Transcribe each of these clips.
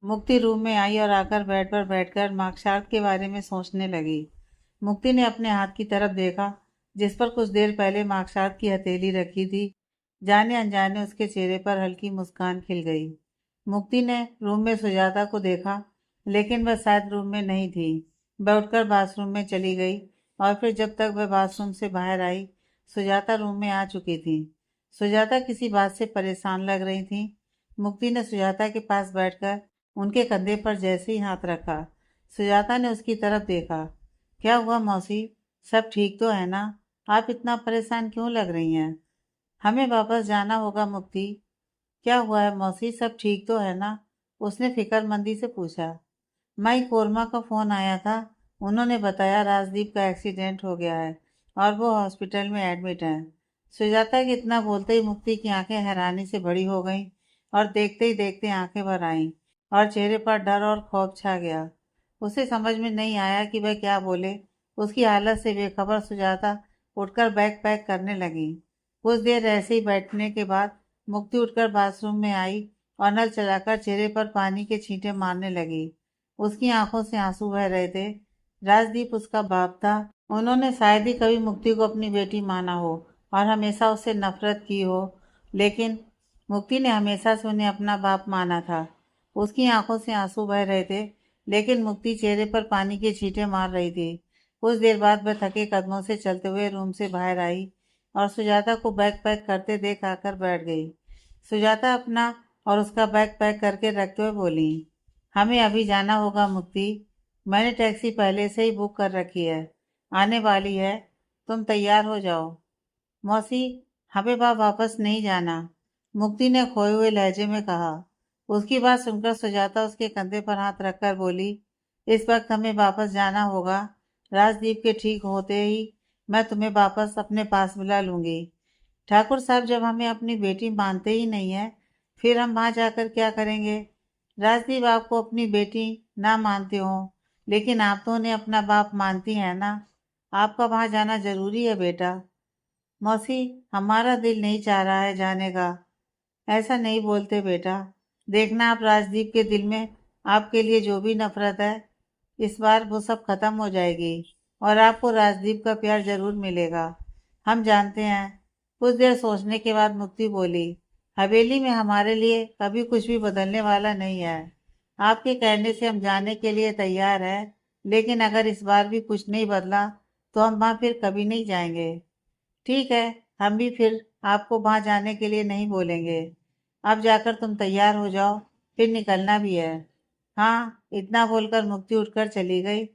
मुक्ति रूम में आई और आकर बेड पर बैठकर मार्कशार्ट के बारे में सोचने लगी। मुक्ति ने अपने हाथ की तरफ देखा, जिस पर कुछ देर पहले मार्कशार्ट की हथेली रखी थी। जाने अनजाने उसके चेहरे पर हल्की मुस्कान खिल गई। मुक्ति ने रूम में सुजाता को देखा, लेकिन वह शायद रूम में नहीं थी। वह उठकर बाथरूम में चली गई और फिर जब तक वह बाथरूम से बाहर आई, सुजाता रूम में आ चुकी थी। सुजाता किसी बात से परेशान लग रही थी। मुक्ति ने सुजाता के पास बैठकर उनके कंधे पर जैसे ही हाथ रखा, सुजाता ने उसकी तरफ देखा। क्या हुआ मौसी, सब ठीक तो है ना? आप इतना परेशान क्यों लग रही हैं? हमें वापस जाना होगा मुक्ति। क्या हुआ है मौसी, सब ठीक तो है ना? उसने फिक्रमंदी से पूछा। माई कोरमा का फोन आया था। उन्होंने बताया राजदीप का एक्सीडेंट हो गया है और वो हॉस्पिटल में एडमिट है। सुजाता के इतना बोलते ही मुक्ति की आंखें हैरानी से बड़ी हो गईं और देखते ही देखते आंखें भर आईं और चेहरे पर डर और खौफ छा गया। उसे समझ में नहीं आया कि वह क्या बोले। उसकी हालत से बेखबर सुजाता उठकर बैग पैक करने लगी। कुछ देर ऐसे ही बैठने के बाद मुक्ति उठकर बाथरूम में आई और नल चलाकर चेहरे पर पानी के छींटे मारने लगी। उसकी आंखों से आंसू बह रहे थे। राजदीप उसका बाप था। उन्होंने शायद ही कभी मुक्ति को अपनी बेटी माना हो और हमेशा उससे नफरत की हो, लेकिन मुक्ति ने हमेशा से उन्हें अपना बाप माना था। उसकी आंखों से आंसू बह रहे थे, लेकिन मुक्ति चेहरे पर पानी के छींटे मार रही थी। कुछ देर बाद वह थके कदमों से चलते हुए रूम से बाहर आई और सुजाता को बैग पैक करते देख आकर बैठ गई। सुजाता अपना और उसका बैग पैक करके रखते हुए बोली, हमें अभी जाना होगा मुक्ति। मैंने टैक्सी पहले से ही बुक कर रखी है, आने वाली है। तुम तैयार हो जाओ। मौसी, हमें वापस नहीं जाना, मुक्ति ने खोए हुए लहजे में कहा। उसकी बात सुनकर सुजाता उसके कंधे पर हाथ रखकर बोली, इस वक्त हमें वापस जाना होगा। राजदीप के ठीक होते ही मैं तुम्हें वापस अपने पास बुला लूंगी। ठाकुर साहब जब हमें अपनी बेटी मानते ही नहीं है, फिर हम वहां जाकर क्या करेंगे? राजदीप आपको अपनी बेटी ना मानते हो, लेकिन आप तो उन्हें अपना बाप मानती हैं ना। आपका वहां जाना जरूरी है बेटा। मौसी, हमारा दिल नहीं चाह रहा है जाने का। ऐसा नहीं बोलते बेटा। देखना आप राजदीप के दिल में आपके लिए जो भी नफरत है, इस बार वो सब खत्म हो जाएगी और आपको राजदीप का प्यार जरूर मिलेगा। हम जानते हैं। कुछ देर सोचने के बाद मुक्ति बोली, हवेली में हमारे लिए कभी कुछ भी बदलने वाला नहीं है। आपके कहने से हम जाने के लिए तैयार हैं, लेकिन अगर इस बार भी कुछ नहीं बदला तो हम वहाँ फिर कभी नहीं जाएंगे। ठीक है, हम भी फिर आपको वहाँ जाने के लिए नहीं बोलेंगे। अब जाकर तुम तैयार हो जाओ, फिर निकलना भी है। हाँ, इतना बोलकर मुक्ति उठकर चली गई।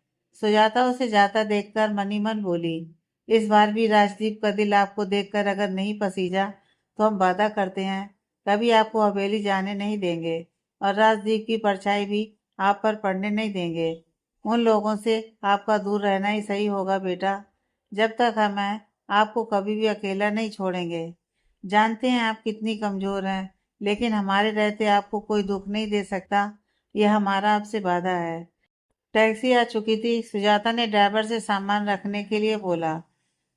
सुजाता उसे जाता देखकर मनी मन बोली, इस बार भी राजदीप का दिल आपको देखकर अगर नहीं पसीजा तो हम वादा करते हैं कभी आपको हवेली जाने नहीं देंगे और राजदीप की परछाई भी आप पर पड़ने नहीं देंगे। उन लोगों से आपका दूर रहना ही सही होगा बेटा। जब तक हम हैं, आपको कभी भी अकेला नहीं छोड़ेंगे। जानते हैं आप कितनी कमजोर हैं, लेकिन हमारे रहते आपको कोई दुख नहीं दे सकता। यह हमारा आपसे वादा है। टैक्सी आ चुकी थी। सुजाता ने ड्राइवर से सामान रखने के लिए बोला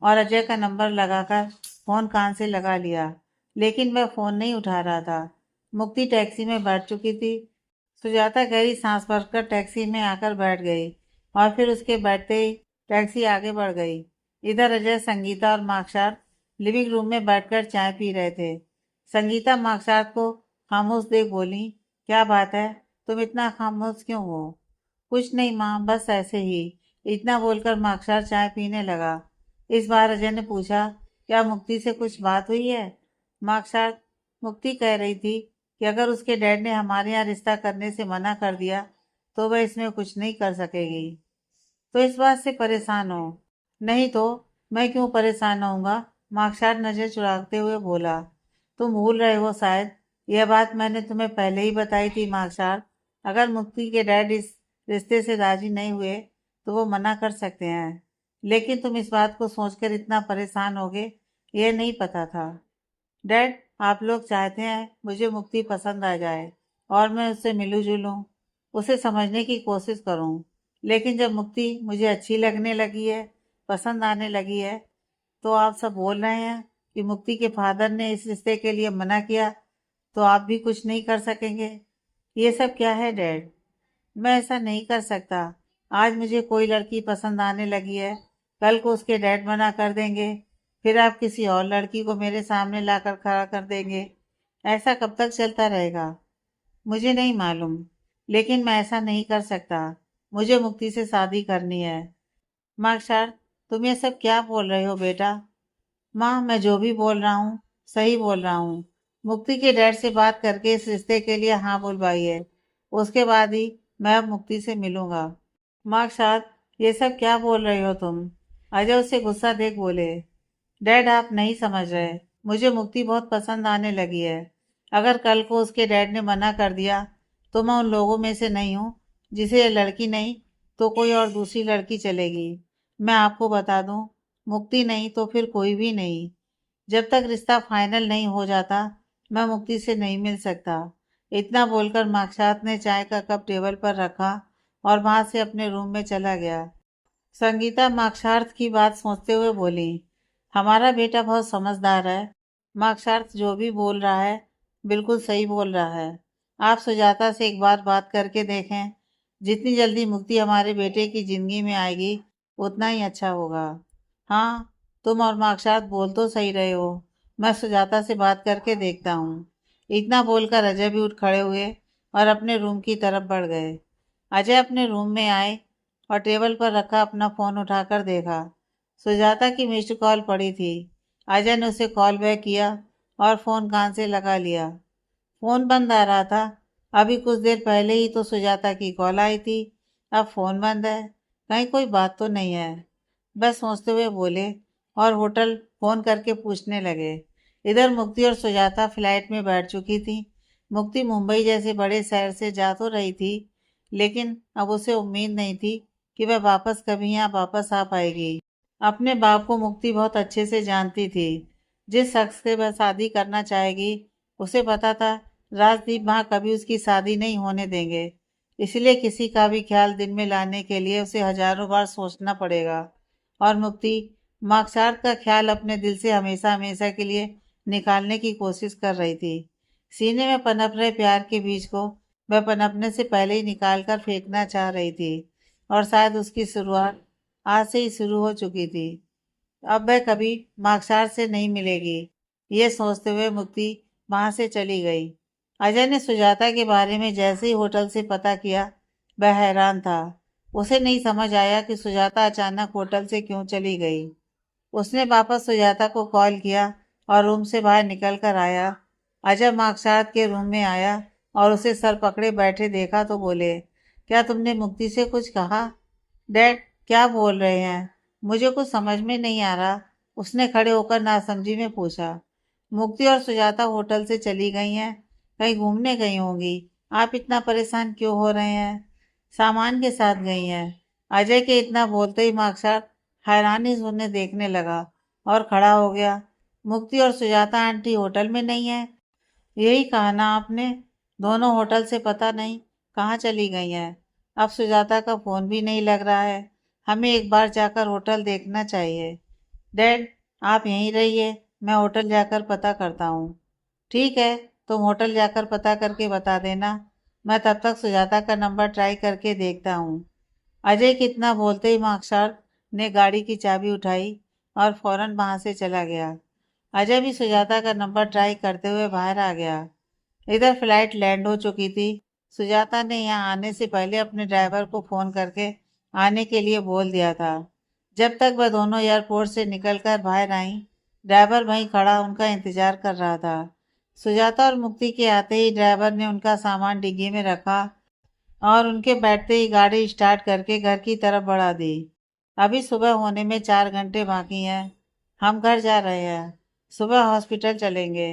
और अजय का नंबर लगाकर फोन कान से लगा लिया, लेकिन वह फोन नहीं उठा रहा था। मुक्ति टैक्सी में बैठ चुकी थी। सुजाता गहरी सांस भरकर टैक्सी में आकर बैठ गई और फिर उसके बैठते ही टैक्सी आगे बढ़ गई। इधर अजय, संगीता और मार्कशार्ट लिविंग रूम में बैठकर चाय पी रहे थे। संगीता मार्कशार्ट को खामोश देख बोली, क्या बात है, तुम इतना खामोश क्यों हो? कुछ नहीं माँ, बस ऐसे ही। इतना बोलकर मार्कशार्ट चाय पीने लगा। इस बार अजय ने पूछा, क्या मुक्ति से कुछ बात हुई है? मार्कशार्ट, मुक्ति कह रही थी कि अगर उसके डैड ने हमारे यहाँ रिश्ता करने से मना कर दिया तो वह इसमें कुछ नहीं कर सकेगी। तो इस बात से परेशान हो? नहीं तो मैं क्यों परेशान होऊंगा? मार्कशार्ट नजर चुराते हुए बोला। तुम भूल रहे हो शायद, यह बात मैंने तुम्हें पहले ही बताई थी मार्कशार्ट। अगर मुक्ति के डैड इस रिश्ते से राजी नहीं हुए तो वो मना कर सकते हैं, लेकिन तुम इस बात को सोचकर इतना परेशान होगे, यह नहीं पता था। डैड, आप लोग चाहते हैं मुझे मुक्ति पसंद आ जाए और मैं उससे मिलूं जुलूं, उसे समझने की कोशिश करूं। लेकिन जब मुक्ति मुझे अच्छी लगने लगी है, पसंद आने लगी है, तो आप सब बोल रहे हैं कि मुक्ति के फादर ने इस रिश्ते के लिए मना किया, तो आप भी कुछ नहीं कर सकेंगे। ये सब क्या है डैड? मैं ऐसा नहीं कर सकता। आज मुझे कोई लड़की पसंद आने लगी है, कल को उसके डैड मना कर देंगे, फिर आप किसी और लड़की को मेरे सामने लाकर खड़ा कर देंगे। ऐसा कब तक चलता रहेगा? मुझे नहीं मालूम, लेकिन मैं ऐसा नहीं कर सकता। मुझे मुक्ति से शादी करनी है। मार्शल, तुम ये सब क्या बोल रहे हो बेटा? माँ, मैं जो भी बोल रहा हूँ सही बोल रहा हूँ। मुक्ति के डैड से बात करके इस रिश्ते के लिए हाँ बुलवाई है। उसके बाद ही मैं अब मुक्ति से मिलूंगा। मार्शल, ये सब क्या बोल रहे हो तुम? अजय उसे गुस्सा देख बोले। डैड, आप नहीं समझ रहे। मुझे मुक्ति बहुत पसंद आने लगी है। अगर कल को उसके डैड ने मना कर दिया तो मैं उन लोगों में से नहीं हूँ जिसे ये लड़की नहीं तो कोई और दूसरी लड़की चलेगी। मैं आपको बता दूं, मुक्ति नहीं तो फिर कोई भी नहीं। जब तक रिश्ता फाइनल नहीं हो जाता मैं मुक्ति से नहीं मिल सकता। इतना बोलकर माक्षात ने चाय का कप टेबल पर रखा और वहां से अपने रूम में चला गया। संगीता माक्षार्थ की बात सोचते हुए बोली, हमारा बेटा बहुत समझदार है। माक्षार्थ जो भी बोल रहा है बिल्कुल सही बोल रहा है। आप सुजाता से एक बार बात करके देखें। जितनी जल्दी मुक्ति हमारे बेटे की जिंदगी में आएगी उतना ही अच्छा होगा। हाँ, तुम और माक्षार्थ बोल तो सही रहे हो। मैं सुजाता से बात करके देखता हूँ। इतना बोलकर अजय भी उठ खड़े हुए और अपने रूम की तरफ बढ़ गए। अजय अपने रूम में आए और टेबल पर रखा अपना फोन उठाकर देखा। सुजाता की मिस्ड कॉल पड़ी थी। अजय ने उसे कॉल बैक किया और फोन कान से लगा लिया। फोन बंद आ रहा था। अभी कुछ देर पहले ही तो सुजाता की कॉल आई थी, अब फोन बंद है। कहीं कोई बात तो नहीं है, बस सोचते हुए बोले और होटल फोन करके पूछने लगे। इधर मुक्ति और सुजाता फ्लाइट में बैठ चुकी थी। मुक्ति मुंबई जैसे बड़े शहर से जा तो रही थी, लेकिन अब उसे उम्मीद नहीं थी कि वह वापस कभी यहाँ वापस आ पाएगी। अपने बाप को मुक्ति बहुत अच्छे से जानती थी। जिस शख्स से वह शादी करना चाहेगी उसे पता था राजदीप वहाँ कभी उसकी शादी नहीं होने देंगे। इसलिए किसी का भी ख्याल दिन में लाने के लिए उसे हजारों बार सोचना पड़ेगा। और मुक्ति मार्कसार्थ का ख्याल अपने दिल से हमेशा हमेशा के लिए निकालने की कोशिश कर रही थी। सीने में पनप रहे प्यार के बीज को वह पनपने से पहले ही निकाल कर फेंकना चाह रही थी, और शायद उसकी शुरुआत आज से ही शुरू हो चुकी थी। अब वह कभी मार्कसार से नहीं मिलेगी, ये सोचते हुए मुक्ति वहां से चली गई। अजय ने सुजाता के बारे में जैसे ही होटल से पता किया वह हैरान था। उसे नहीं समझ आया कि सुजाता अचानक होटल से क्यों चली गई। उसने वापस सुजाता को कॉल किया और रूम से बाहर निकल कर आया। अजय मार्कसात के रूम में आया और उसे सर पकड़े बैठे देखा तो बोले, क्या तुमने मुक्ति से कुछ कहा? डैड, क्या बोल रहे हैं? मुझे कुछ समझ में नहीं आ रहा, उसने खड़े होकर नासमझी में पूछा। मुक्ति और सुजाता होटल से चली गई हैं, कहीं घूमने गई होंगी। आप इतना परेशान क्यों हो रहे हैं? सामान के साथ गई हैं। अजय के इतना बोलते ही मार्कसात हैरानी से उन्हें देखने लगा और खड़ा हो गया। मुक्ति और सुजाता आंटी होटल में नहीं है? यही कहा ना आपने। दोनों होटल से पता नहीं कहाँ चली गई हैं। अब सुजाता का फोन भी नहीं लग रहा है। हमें एक बार जाकर होटल देखना चाहिए। डैड, आप यहीं रहिए, मैं होटल जाकर पता करता हूँ। ठीक है, तुम होटल जाकर पता करके बता देना। मैं तब तक सुजाता का नंबर ट्राई करके देखता हूँ। अजय कितना बोलते ही मार्कसार ने गाड़ी की चाबी उठाई और फौरन वहां से चला गया। अजय भी सुजाता का नंबर ट्राई करते हुए बाहर आ गया। इधर फ्लाइट लैंड हो चुकी थी। सुजाता ने यहाँ आने से पहले अपने ड्राइवर को फोन करके आने के लिए बोल दिया था। जब तक वह दोनों एयरपोर्ट से निकलकर बाहर आई, ड्राइवर वहीं खड़ा उनका इंतजार कर रहा था। सुजाता और मुक्ति के आते ही ड्राइवर ने उनका सामान डिग्गी में रखा और उनके बैठते ही गाड़ी स्टार्ट करके घर की तरफ बढ़ा दी। अभी सुबह होने में 4 घंटे बाकी हैं। हम घर जा रहे हैं, सुबह हॉस्पिटल चलेंगे।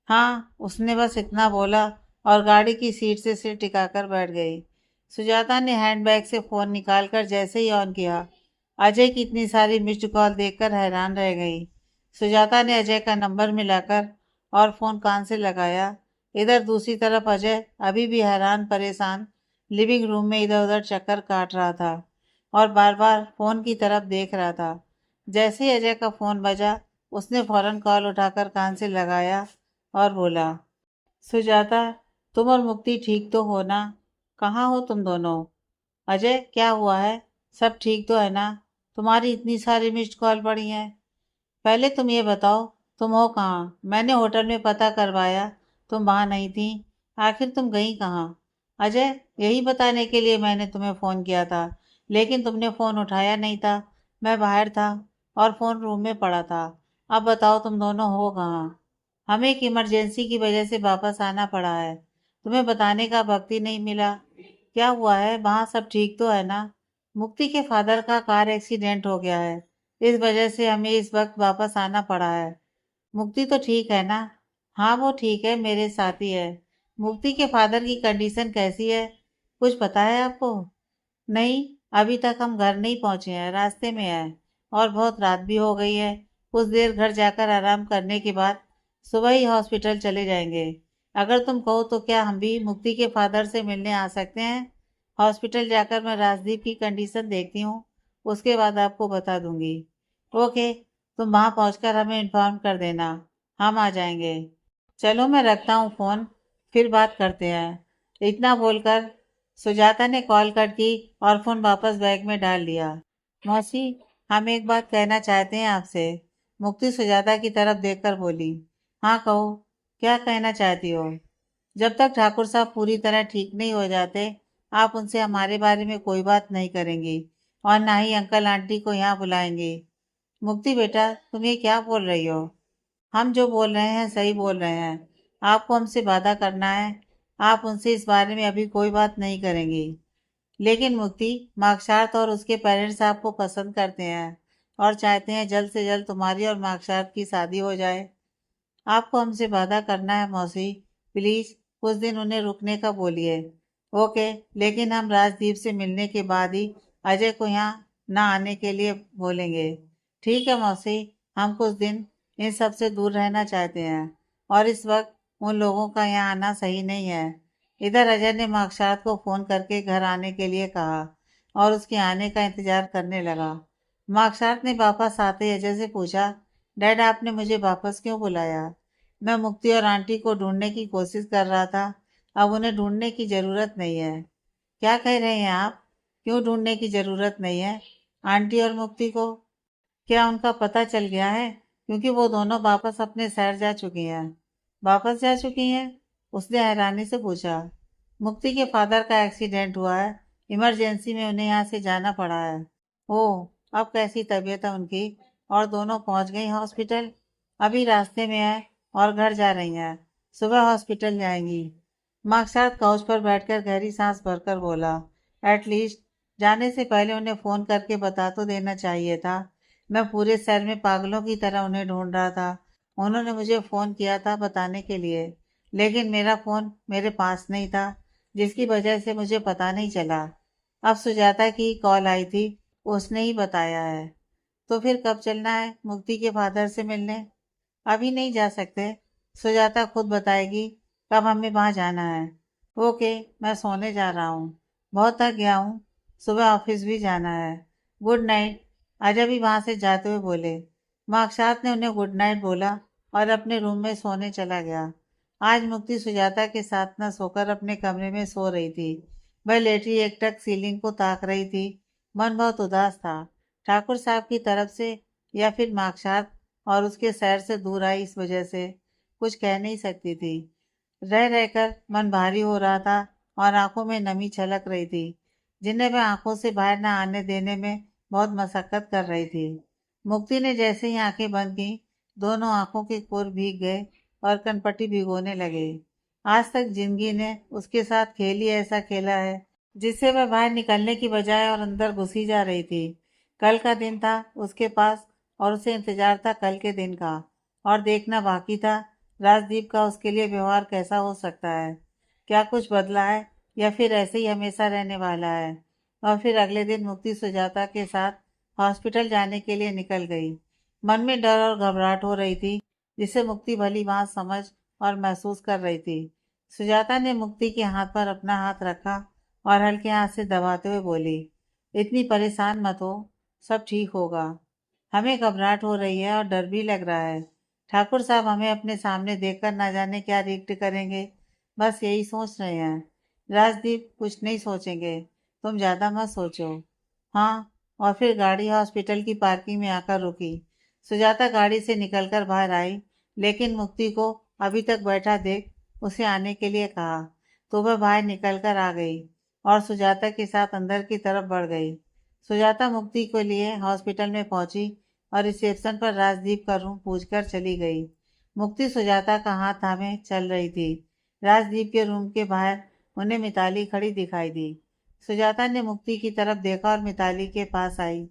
हाँ, उसने बस इतना बोला और गाड़ी की सीट से सिर टिकाकर बैठ गई। सुजाता ने हैंडबैग से फ़ोन निकालकर जैसे ही ऑन किया, अजय की इतनी सारी मिस्ड कॉल देखकर हैरान रह गई। सुजाता ने अजय का नंबर मिलाकर और फ़ोन कान से लगाया। इधर दूसरी तरफ अजय अभी भी हैरान परेशान लिविंग रूम में इधर उधर चक्कर काट रहा था और बार बार फ़ोन की तरफ देख रहा था। जैसे ही अजय का फ़ोन बजा, उसने फ़ौरन कॉल उठाकर कान से लगाया और बोला, सुजाता, तुम और मुक्ति ठीक तो हो ना? कहाँ हो तुम दोनों? अजय, क्या हुआ है? सब ठीक तो है ना? तुम्हारी इतनी सारी मिस्ड कॉल पड़ी हैं। पहले तुम ये बताओ, तुम हो कहाँ? मैंने होटल में पता करवाया, तुम वहाँ नहीं थी। आखिर तुम गई कहाँ? अजय, यही बताने के लिए मैंने तुम्हें फ़ोन किया था, लेकिन तुमने फ़ोन उठाया नहीं था। मैं बाहर था और फ़ोन रूम में पड़ा था। अब बताओ तुम दोनों हो कहाँ? हमें एक इमरजेंसी की वजह से वापस आना पड़ा है। तुम्हें बताने का वक्त ही नहीं मिला। क्या हुआ है? वहाँ सब ठीक तो है ना? मुक्ति के फादर का कार एक्सीडेंट हो गया है, इस वजह से हमें इस वक्त वापस आना पड़ा है। मुक्ति तो ठीक है ना? हाँ, वो ठीक है, मेरे साथ ही है। मुक्ति के फादर की कंडीशन कैसी है? कुछ पता है आपको? नहीं, अभी तक हम घर नहीं पहुंचे हैं, रास्ते में हैं। और बहुत रात भी हो गई है। कुछ देर घर जाकर आराम करने के बाद सुबह ही हॉस्पिटल चले जाएंगे। अगर तुम कहो तो क्या हम भी मुक्ति के फादर से मिलने आ सकते हैं? हॉस्पिटल जाकर मैं राजदीप की कंडीशन देखती हूँ, उसके बाद आपको बता दूंगी। ओके, तुम वहां पहुंचकर हमें इन्फॉर्म कर देना, हम आ जाएंगे। चलो मैं रखता हूँ फ़ोन, फिर बात करते हैं। इतना बोलकर सुजाता ने कॉल कट की और फ़ोन वापस बैग में डाल दिया। मौसी, हम एक बात कहना चाहते हैं आपसे। मुक्ति सुजाता की तरफ देखकर बोली। हाँ कहो, क्या कहना चाहती हो? जब तक ठाकुर साहब पूरी तरह ठीक नहीं हो जाते, आप उनसे हमारे बारे में कोई बात नहीं करेंगी और ना ही अंकल आंटी को यहाँ बुलाएंगे। मुक्ति बेटा, तुम ये क्या बोल रही हो? हम जो बोल रहे हैं सही बोल रहे हैं। आपको हमसे वादा करना है, आप उनसे इस बारे में अभी कोई बात नहीं करेंगी। लेकिन मुक्ति, मार्कशार्थ और उसके पेरेंट्स आपको पसंद करते हैं और चाहते हैं जल्द से जल्द तुम्हारी और मार्कशार्थ की शादी हो जाए। आपको हमसे वादा करना है मौसी, प्लीज कुछ दिन उन्हें रुकने का बोलिए। ओके, लेकिन हम राजदीप से मिलने के बाद ही अजय को यहाँ ना आने के लिए बोलेंगे। ठीक है मौसी, हम कुछ दिन इन सब से दूर रहना चाहते हैं और इस वक्त उन लोगों का यहाँ आना सही नहीं है। इधर अजय ने मार्कशार्थ को फोन करके घर आने के लिए कहा और उसके आने का इंतजार करने लगा। मार्कशार्थ ने वापस आते ही अजय से पूछा, डैड, आपने मुझे वापस क्यों बुलाया? मैं मुक्ति और आंटी को ढूंढने की कोशिश कर रहा था। अब उन्हें ढूंढने की जरूरत नहीं है। क्या कह रहे हैं आप? क्यों ढूंढने की जरूरत नहीं है? आंटी और मुक्ति को क्या उनका पता चल गया है? क्योंकि वो दोनों वापस अपने शहर जा चुकी हैं। वापस जा चुकी हैं? उसने हैरानी से पूछा। मुक्ति के फादर का एक्सीडेंट हुआ है, इमरजेंसी में उन्हें यहाँ से जाना पड़ा है। ओह, अब कैसी तबीयत है उनकी? और दोनों पहुंच गई हॉस्पिटल? अभी रास्ते में है और घर जा रही हैं। सुबह हॉस्पिटल जाएंगी। मार्कसात काउच पर बैठकर गहरी सांस भरकर बोला, एटलीस्ट जाने से पहले उन्हें फोन करके बता तो देना चाहिए था। मैं पूरे शहर में पागलों की तरह उन्हें ढूंढ रहा था। उन्होंने मुझे फ़ोन किया था बताने के लिए, लेकिन मेरा फ़ोन मेरे पास नहीं था, जिसकी वजह से मुझे पता नहीं चला। अब सुजाता की कॉल आई थी, उसने ही बताया है। तो फिर कब चलना है मुक्ति के फादर से मिलने? अभी नहीं जा सकते, सुजाता खुद बताएगी कब हमें वहाँ जाना है। ओके, मैं सोने जा रहा हूँ, बहुत थक गया हूँ, सुबह ऑफिस भी जाना है। गुड नाइट, अजय भी वहाँ से जाते हुए बोले। मार्कसात ने उन्हें गुड नाइट बोला और अपने रूम में सोने चला गया। आज मुक्ति सुजाता के साथ न सोकर अपने कमरे में सो रही थी। वह लेटी एकटक सीलिंग को ताक रही थी। मन बहुत उदास था। ठाकुर साहब की तरफ से या फिर मार्कसात और उसके शहर से दूर आई इस वजह से कुछ कह नहीं सकती थी। रह रहकर मन भारी हो रहा था और आंखों में नमी छलक रही थी, जिन्हें वह आंखों से बाहर न आने देने में बहुत मशक्कत कर रही थी। मुक्ति ने जैसे ही आंखें बंद की, दोनों आंखों के कोर भीग गए और कनपट्टी भिगोने लगे। आज तक जिंदगी ने उसके साथ खेल ही ऐसा खेला है, जिससे वह बाहर निकलने की बजाय और अंदर घुसी जा रही थी। कल का दिन था उसके पास और उसे इंतजार था कल के दिन का, और देखना बाकी था राजदीप का उसके लिए व्यवहार कैसा हो सकता है। क्या कुछ बदला है या फिर ऐसे ही हमेशा रहने वाला है? और फिर अगले दिन मुक्ति सुजाता के साथ हॉस्पिटल जाने के लिए निकल गई। मन में डर और घबराहट हो रही थी, जिसे मुक्ति भली भांति समझ और महसूस कर रही थी। सुजाता ने मुक्ति के हाथ पर अपना हाथ रखा और हल्के हाथ से दबाते हुए बोली, इतनी परेशान मत हो, सब ठीक होगा। हमें घबराहट हो रही है और डर भी लग रहा है। ठाकुर साहब हमें अपने सामने देखकर ना जाने क्या रिएक्ट करेंगे। बस यही सोच रहे हैं। राजदीप, कुछ नहीं सोचेंगे, तुम ज़्यादा मत सोचो। हाँ। और फिर गाड़ी हॉस्पिटल की पार्किंग में आकर रुकी। सुजाता गाड़ी से निकलकर बाहर आई, लेकिन मुक्ति को अभी तक बैठा देख उसे आने के लिए कहा तो वह बाहर निकलकर आ गई और सुजाता के साथ अंदर की तरफ बढ़ गई। सुजाता मुक्ति के लिए हॉस्पिटल में पहुंची और रिसेप्शन पर राजदीप का रूम पूछकर चली गई। मुक्ति सुजाता का हाथ थामे चल रही थी। राजदीप के रूम के बाहर उन्हें मिताली खड़ी दिखाई दी। सुजाता ने मुक्ति की तरफ देखा और मिताली के पास आई।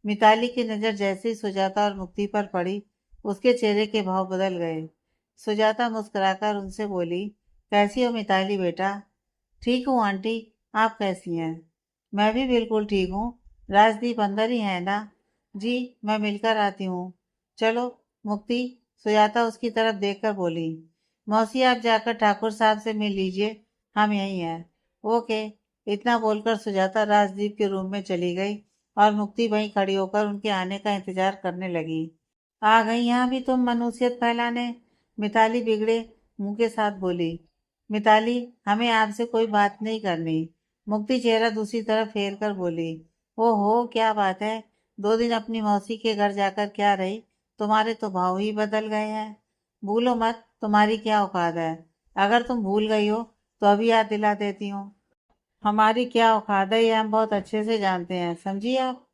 मिताली की नज़र जैसे ही सुजाता और मुक्ति पर पड़ी, उसके चेहरे के भाव बदल गए। सुजाता मुस्कुराकर उनसे बोली, कैसी हो मिताली बेटा? ठीक हूँ आंटी, आप कैसी हैं? मैं भी बिल्कुल ठीक हूँ। राजदीप अंदर ही है ना? जी, मैं मिलकर आती हूँ। चलो। मुक्ति, सुजाता उसकी तरफ देखकर बोली। मौसी, आप जाकर ठाकुर साहब से मिल लीजिए, हम यहीं हैं। ओके। इतना बोलकर सुजाता राजदीप के रूम में चली गई और मुक्ति वहीं खड़ी होकर उनके आने का इंतजार करने लगी। आ गई यहाँ भी तुम मनुष्यत फैलाने? मिताली बिगड़े मुंह के साथ बोली। मिताली, हमें आपसे कोई बात नहीं करनी। मुक्ति चेहरा दूसरी तरफ फेर कर बोली। ओहो, क्या बात है? 2 दिन अपनी मौसी के घर जाकर क्या रही? तुम्हारे तो भाव ही बदल गए हैं। भूलो मत, तुम्हारी क्या औकात है। अगर तुम भूल गई हो तो अभी याद दिला देती हूँ। हमारी क्या औकात है ये हम बहुत अच्छे से जानते हैं, समझी आप?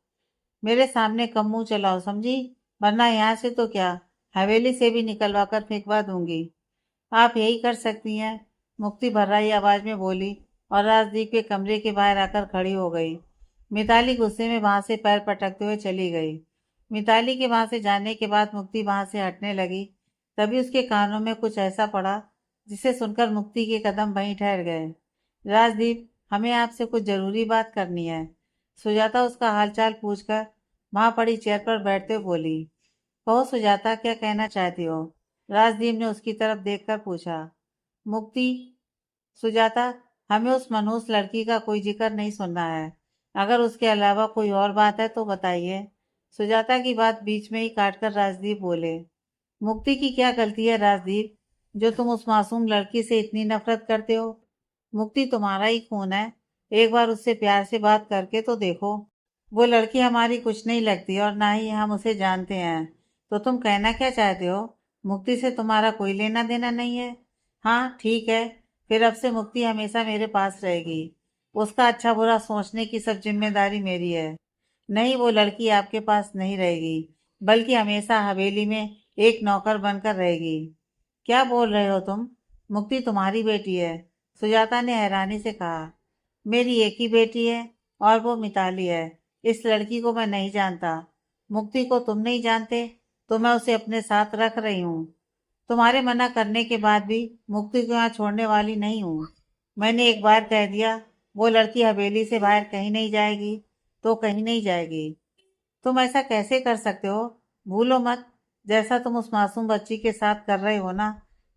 मेरे सामने कम मुंह चलाओ, समझी? वरना यहाँ से तो क्या, हवेली से भी निकलवा कर फेंकवा दूंगी। आप यही कर सकती हैं, मुक्ति भर्राई आवाज में बोली और राजदीप के कमरे के बाहर आकर खड़ी हो गई। मिताली गुस्से में वहां से पैर पटकते हुए चली गई। मिताली के वहां से जाने के बाद मुक्ति वहां से हटने लगी। तभी उसके कानों में कुछ ऐसा पड़ा जिसे सुनकर मुक्ति के कदम वहीं ठहर गए। राजदीप, हमें आपसे कुछ जरूरी बात करनी है। सुजाता उसका हालचाल पूछकर वहां पड़ी चेयर पर बैठते हुए बोली। कहो सुजाता, क्या कहना चाहती हो? राजदीप ने उसकी तरफ देखकर पूछा। मुक्ति, सुजाता, हमें उस मनहूस लड़की का कोई जिक्र नहीं सुनना है। अगर उसके अलावा कोई और बात है तो बताइए। सुजाता की बात बीच में ही काटकर राजदीप बोले। मुक्ति की क्या गलती है राजदीप, जो तुम उस मासूम लड़की से इतनी नफरत करते हो? मुक्ति तुम्हारा ही खून है, एक बार उससे प्यार से बात करके तो देखो। वो लड़की हमारी कुछ नहीं लगती और ना ही हम उसे जानते हैं। तो तुम कहना क्या चाहते हो? मुक्ति से तुम्हारा कोई लेना देना नहीं है? हाँ ठीक है, फिर अब से मुक्ति हमेशा मेरे पास रहेगी। उसका अच्छा बुरा सोचने की सब जिम्मेदारी मेरी है। नहीं, वो लड़की आपके पास नहीं रहेगी, बल्कि हमेशा हवेली में एक नौकर बनकर रहेगी। क्या बोल रहे हो तुम? मुक्ति तुम्हारी बेटी है, सुजाता ने हैरानी से कहा। मेरी एक ही बेटी है और वो मिताली है। इस लड़की को मैं नहीं जानता। मुक्ति को तुम नहीं जानते तो मैं उसे अपने साथ रख रही हूँ। तुम्हारे मना करने के बाद भी मुक्ति को यहाँ छोड़ने वाली नहीं हूँ। मैंने एक बार कह दिया, वो लड़की हवेली से बाहर कहीं नहीं जाएगी तो कहीं नहीं जाएगी। तुम ऐसा कैसे कर सकते हो? भूलो मत, जैसा तुम उस मासूम बच्ची के साथ कर रहे हो ना,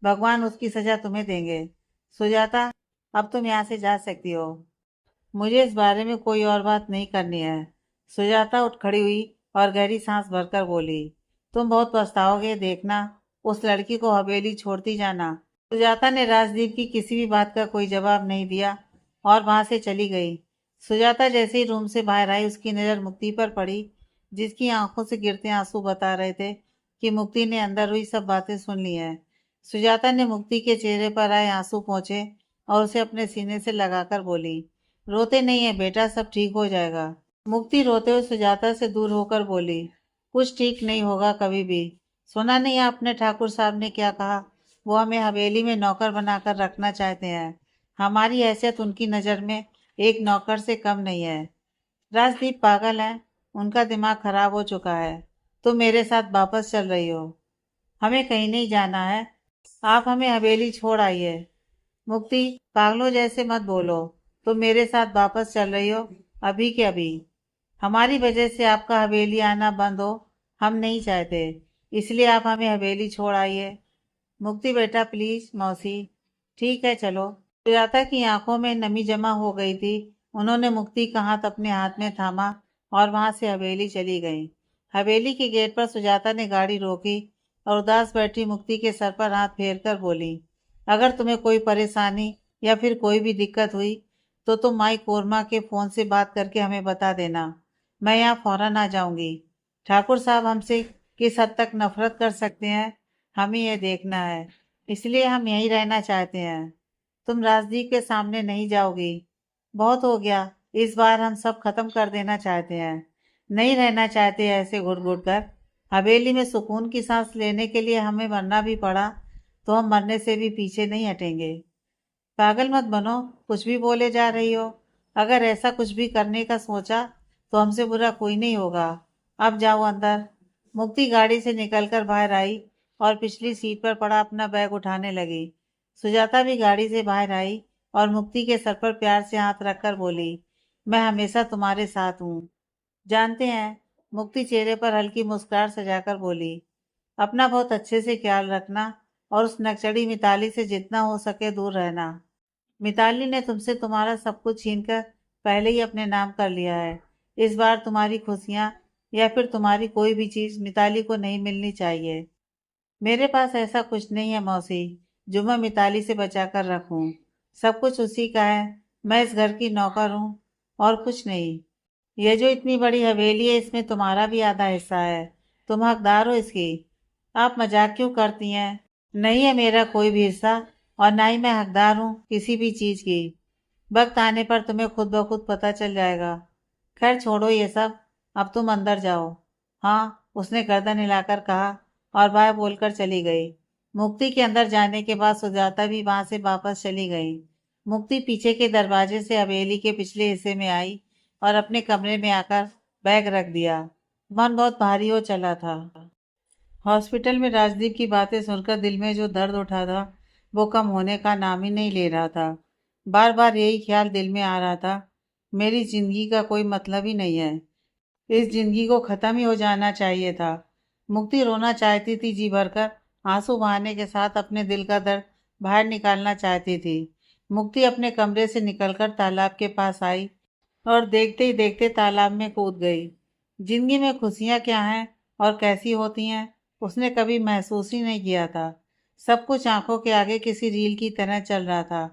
भगवान उसकी सजा तुम्हें देंगे। सुजाता, अब तुम यहाँ से जा सकती हो। मुझे इस बारे में कोई और बात नहीं करनी है। सुजाता उठ खड़ी हुई और गहरी सांस भरकर बोली। तुम बहुत पछताओगे, देखना। उस लड़की को हवेली छोड़ती जाना। सुजाता ने राजदीप की किसी भी बात का कोई जवाब नहीं दिया और वहां से चली गई। सुजाता जैसे ही रूम से बाहर आई, उसकी नज़र मुक्ति पर पड़ी, जिसकी आंखों से गिरते आंसू बता रहे थे कि मुक्ति ने अंदर हुई सब बातें सुन ली हैं। सुजाता ने मुक्ति के चेहरे पर आए आंसू पोंछे और उसे अपने सीने से लगाकर बोली, रोते नहीं है बेटा, सब ठीक हो जाएगा। मुक्ति रोते हुए सुजाता से दूर होकर बोली, कुछ ठीक नहीं होगा कभी भी। सुना नहीं आपने ठाकुर साहब ने क्या कहा? वो हमें हवेली में नौकर बनाकर रखना चाहते हैं। हमारी हैसियत उनकी नज़र में एक नौकर से कम नहीं है। राजदीप पागल है, उनका दिमाग खराब हो चुका है। तुम मेरे साथ वापस चल रही हो। हमें कहीं नहीं जाना है, आप हमें हवेली छोड़ आइए। मुक्ति, पागलों जैसे मत बोलो। तुम मेरे साथ वापस चल रही हो, अभी के अभी। हमारी वजह से आपका हवेली आना बंद हो, हम नहीं चाहते। इसलिए आप हमें हवेली छोड़ आइए। मुक्ति बेटा, प्लीज। मौसी, ठीक है चलो। सुजाता की आंखों में नमी जमा हो गई थी। उन्होंने मुक्ति का हाथ अपने हाथ में थामा और वहां से हवेली चली गई। हवेली के गेट पर सुजाता ने गाड़ी रोकी और उदास बैठी मुक्ति के सर पर हाथ फेर कर बोली, अगर तुम्हें कोई परेशानी या फिर कोई भी दिक्कत हुई तो तुम माई कोरमा के फ़ोन से बात करके हमें बता देना। मैं यहाँ फ़ौरन आ जाऊंगी। ठाकुर साहब हमसे किस हद तक नफरत कर सकते हैं, हमें यह देखना है। इसलिए हम यहीं रहना चाहते हैं। तुम राजदीप के सामने नहीं जाओगी। बहुत हो गया, इस बार हम सब खत्म कर देना चाहते हैं। नहीं रहना चाहते ऐसे घुट घुट कर। हवेली में सुकून की सांस लेने के लिए हमें मरना भी पड़ा तो हम मरने से भी पीछे नहीं हटेंगे। पागल मत बनो, कुछ भी बोले जा रही हो। अगर ऐसा कुछ भी करने का सोचा तो हमसे बुरा कोई नहीं होगा। अब जाओ अंदर। मुक्ति गाड़ी से निकलकर बाहर आई और पिछली सीट पर पड़ा अपना बैग उठाने लगी। सुजाता भी गाड़ी से बाहर आई और मुक्ति के सर पर प्यार से हाथ रखकर बोली, मैं हमेशा तुम्हारे साथ हूँ। जानते हैं। मुक्ति चेहरे पर हल्की मुस्कुराहट सजाकर बोली, अपना बहुत अच्छे से ख्याल रखना और उस नक्सड़ी मिताली से जितना हो सके दूर रहना। मिताली ने तुमसे तुम्हारा सब कुछ छीनकर पहले ही अपने नाम कर लिया है। इस बार तुम्हारी खुशियाँ या फिर तुम्हारी कोई भी चीज़ मिताली को नहीं मिलनी चाहिए। मेरे पास ऐसा कुछ नहीं है मौसी, जो मैं मिताली से बचा कर रखूं। सब कुछ उसी का है। मैं इस घर की नौकर हूँ और कुछ नहीं। ये जो इतनी बड़ी हवेली है, इसमें तुम्हारा भी आधा हिस्सा है। तुम हकदार हो इसकी। आप मजाक क्यों करती हैं? नहीं है मेरा कोई भी हिस्सा और ना ही मैं हकदार हूँ किसी भी चीज़ की। वक्त आने पर तुम्हें खुद ब खुद पता चल जाएगा। खैर छोड़ो ये सब, अब तुम अंदर जाओ। हाँ, उसने गर्दन हिलाकर कहा और बाय बोलकर चली गई। मुक्ति के अंदर जाने के बाद सुजाता भी वहां से वापस चली गई। मुक्ति पीछे के दरवाजे से हवेली के पिछले हिस्से में आई और अपने कमरे में आकर बैग रख दिया। मन बहुत भारी हो चला था। हॉस्पिटल में राजदीप की बातें सुनकर दिल में जो दर्द उठा था वो कम होने का नाम ही नहीं ले रहा था। बार बार यही ख्याल दिल में आ रहा था, मेरी जिंदगी का कोई मतलब ही नहीं है। इस जिंदगी को खत्म ही हो जाना चाहिए था। मुक्ति रोना चाहती थी जी भरकर, आंसू बहाने के साथ अपने दिल का दर्द बाहर निकालना चाहती थी। मुक्ति अपने कमरे से निकलकर तालाब के पास आई और देखते ही देखते तालाब में कूद गई। जिंदगी में खुशियाँ क्या हैं और कैसी होती हैं, उसने कभी महसूस ही नहीं किया था। सब कुछ आंखों के आगे किसी रील की तरह चल रहा था।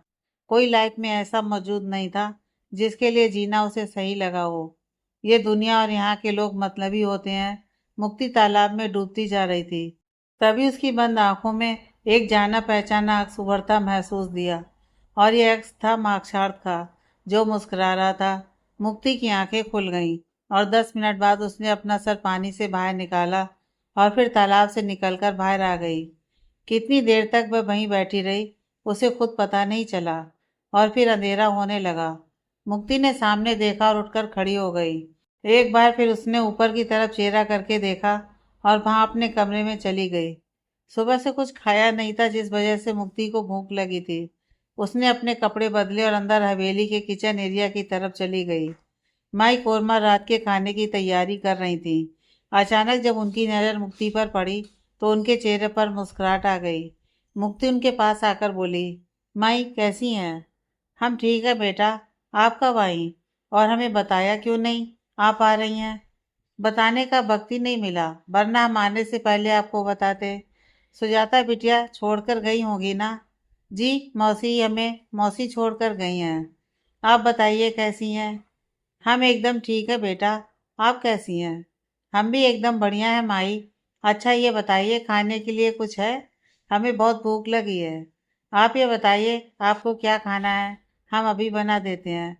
कोई लाइफ में ऐसा मौजूद नहीं था जिसके लिए जीना उसे सही लगा हो। ये दुनिया और यहाँ के लोग मतलबी होते हैं। मुक्ति तालाब में डूबती जा रही थी। तभी उसकी बंद आंखों में एक जाना पहचाना अक्स उभरता महसूस दिया और ये अक्स था मार्कशार्ट का, जो मुस्कुरा रहा था। मुक्ति की आंखें खुल गईं और 10 मिनट बाद उसने अपना सर पानी से बाहर निकाला और फिर तालाब से निकलकर बाहर आ गई। कितनी देर तक वह वहीं बैठी रही उसे खुद पता नहीं चला और फिर अंधेरा होने लगा। मुक्ति ने सामने देखा और उठकर खड़ी हो गई। एक बार फिर उसने ऊपर की तरफ चेहरा करके देखा और वहां अपने कमरे में चली गई। सुबह से कुछ खाया नहीं था जिस वजह से मुक्ति को भूख लगी थी। उसने अपने कपड़े बदले और अंदर हवेली के किचन एरिया की तरफ चली गई। माई कोरमा रात के खाने की तैयारी कर रही थी। अचानक जब उनकी नज़र मुक्ति पर पड़ी तो उनके चेहरे पर मुस्कुराहट आ गई। मुक्ति उनके पास आकर बोली, माई कैसी हैं? हम ठीक है बेटा। आप कब आई और हमें बताया क्यों नहीं? आप आ रही हैं। बताने का वक्त ही नहीं मिला, वरना हम आने से पहले आपको बताते। सुजाता बिटिया छोड़कर गई होगी ना? जी मौसी, हमें मौसी छोड़कर गई हैं। आप बताइए कैसी हैं? हम एकदम ठीक है बेटा। आप कैसी हैं? हम भी एकदम बढ़िया हैं माई। अच्छा ये बताइए खाने के लिए कुछ है? हमें बहुत भूख लगी है। आप ये बताइए आपको क्या खाना है, हम अभी बना देते हैं।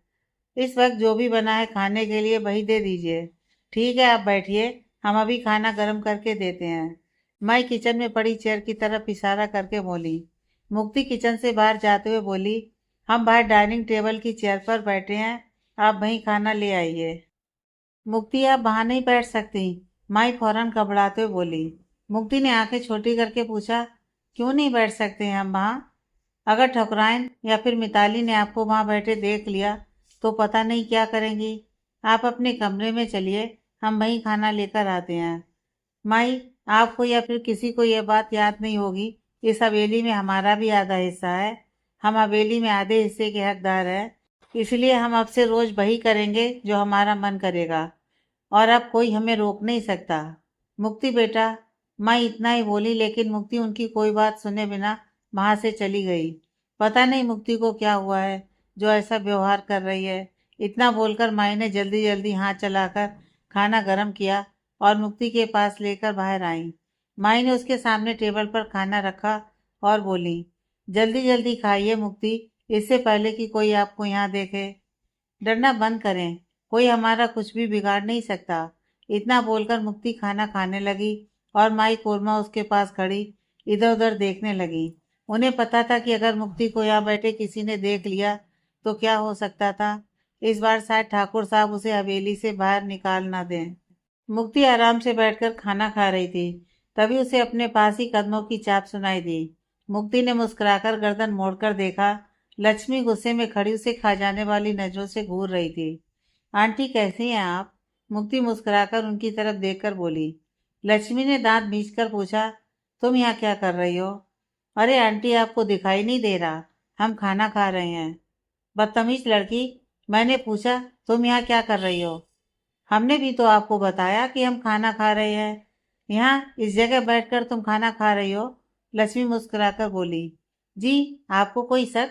इस वक्त जो भी बना है खाने के लिए वही दे दीजिए। ठीक है आप बैठिए, हम अभी खाना गर्म करके देते हैं। माई किचन में पड़ी चेयर की तरफ इशारा करके बोली। मुक्ति किचन से बाहर जाते हुए बोली, हम बाहर डाइनिंग टेबल की चेयर पर बैठे हैं, आप वहीं खाना ले आइए। मुक्ति आप वहां नहीं बैठ सकती, माई फौरन घबराते हुए बोली। मुक्ति ने आंखें छोटी करके पूछा, क्यों नहीं बैठ सकते हैं हम वहाँ? अगर ठकुराइन या फिर मिताली ने आपको वहाँ बैठे देख लिया तो पता नहीं क्या करेंगी। आप अपने कमरे में चलिए, हम वहीं खाना लेकर आते हैं। माई, आपको या फिर किसी को यह बात याद नहीं होगी, इस हवेली में हमारा भी आधा हिस्सा है। हम हवेली में आधे हिस्से के हकदार हैं, इसलिए हम अब से रोज वही करेंगे जो हमारा मन करेगा और अब कोई हमें रोक नहीं सकता। मुक्ति बेटा, माई इतना ही बोली, लेकिन मुक्ति उनकी कोई बात सुने बिना वहां से चली गई। पता नहीं मुक्ति को क्या हुआ है जो ऐसा व्यवहार कर रही है। इतना बोलकर माई ने जल्दी जल्दी हाथ चलाकर खाना गर्म किया और मुक्ति के पास लेकर बाहर आई। माई ने उसके सामने टेबल पर खाना रखा और बोली, जल्दी जल्दी खाइए मुक्ति, इससे पहले कि कोई आपको यहाँ देखे। डरना बंद करें, कोई हमारा कुछ भी बिगाड़ नहीं सकता। इतना बोलकर मुक्ति खाना खाने लगी और माई कोरमा उसके पास खड़ी इधर उधर देखने लगी। उन्हें पता था कि अगर मुक्ति को यहाँ बैठे किसी ने देख लिया तो क्या हो सकता था। इस बार शायद ठाकुर साहब उसे हवेली से बाहर निकाल ना दें। मुक्ति आराम से बैठकर खाना खा रही थी, तभी उसे अपने पास ही कदमों की चाप सुनाई दी। मुक्ति ने मुस्कुराकर गर्दन मोड़कर देखा। लक्ष्मी गुस्से में खड़ी उसे खा जाने वाली नजरों से घूर रही थी। आंटी कैसी हैं आप? मुक्ति मुस्कुराकर उनकी तरफ देखकर बोली। लक्ष्मी ने दांत भींचकर पूछा, तुम यहाँ क्या कर रही हो? अरे आंटी, आपको दिखाई नहीं दे रहा, हम खाना खा रहे हैं। बदतमीज लड़की, मैंने पूछा तुम यहाँ क्या कर रही हो? हमने भी तो आपको बताया कि हम खाना खा रहे हैं। यहाँ इस जगह बैठकर तुम खाना खा रही हो? लक्ष्मी मुस्कुराकर बोली। जी, आपको कोई शक?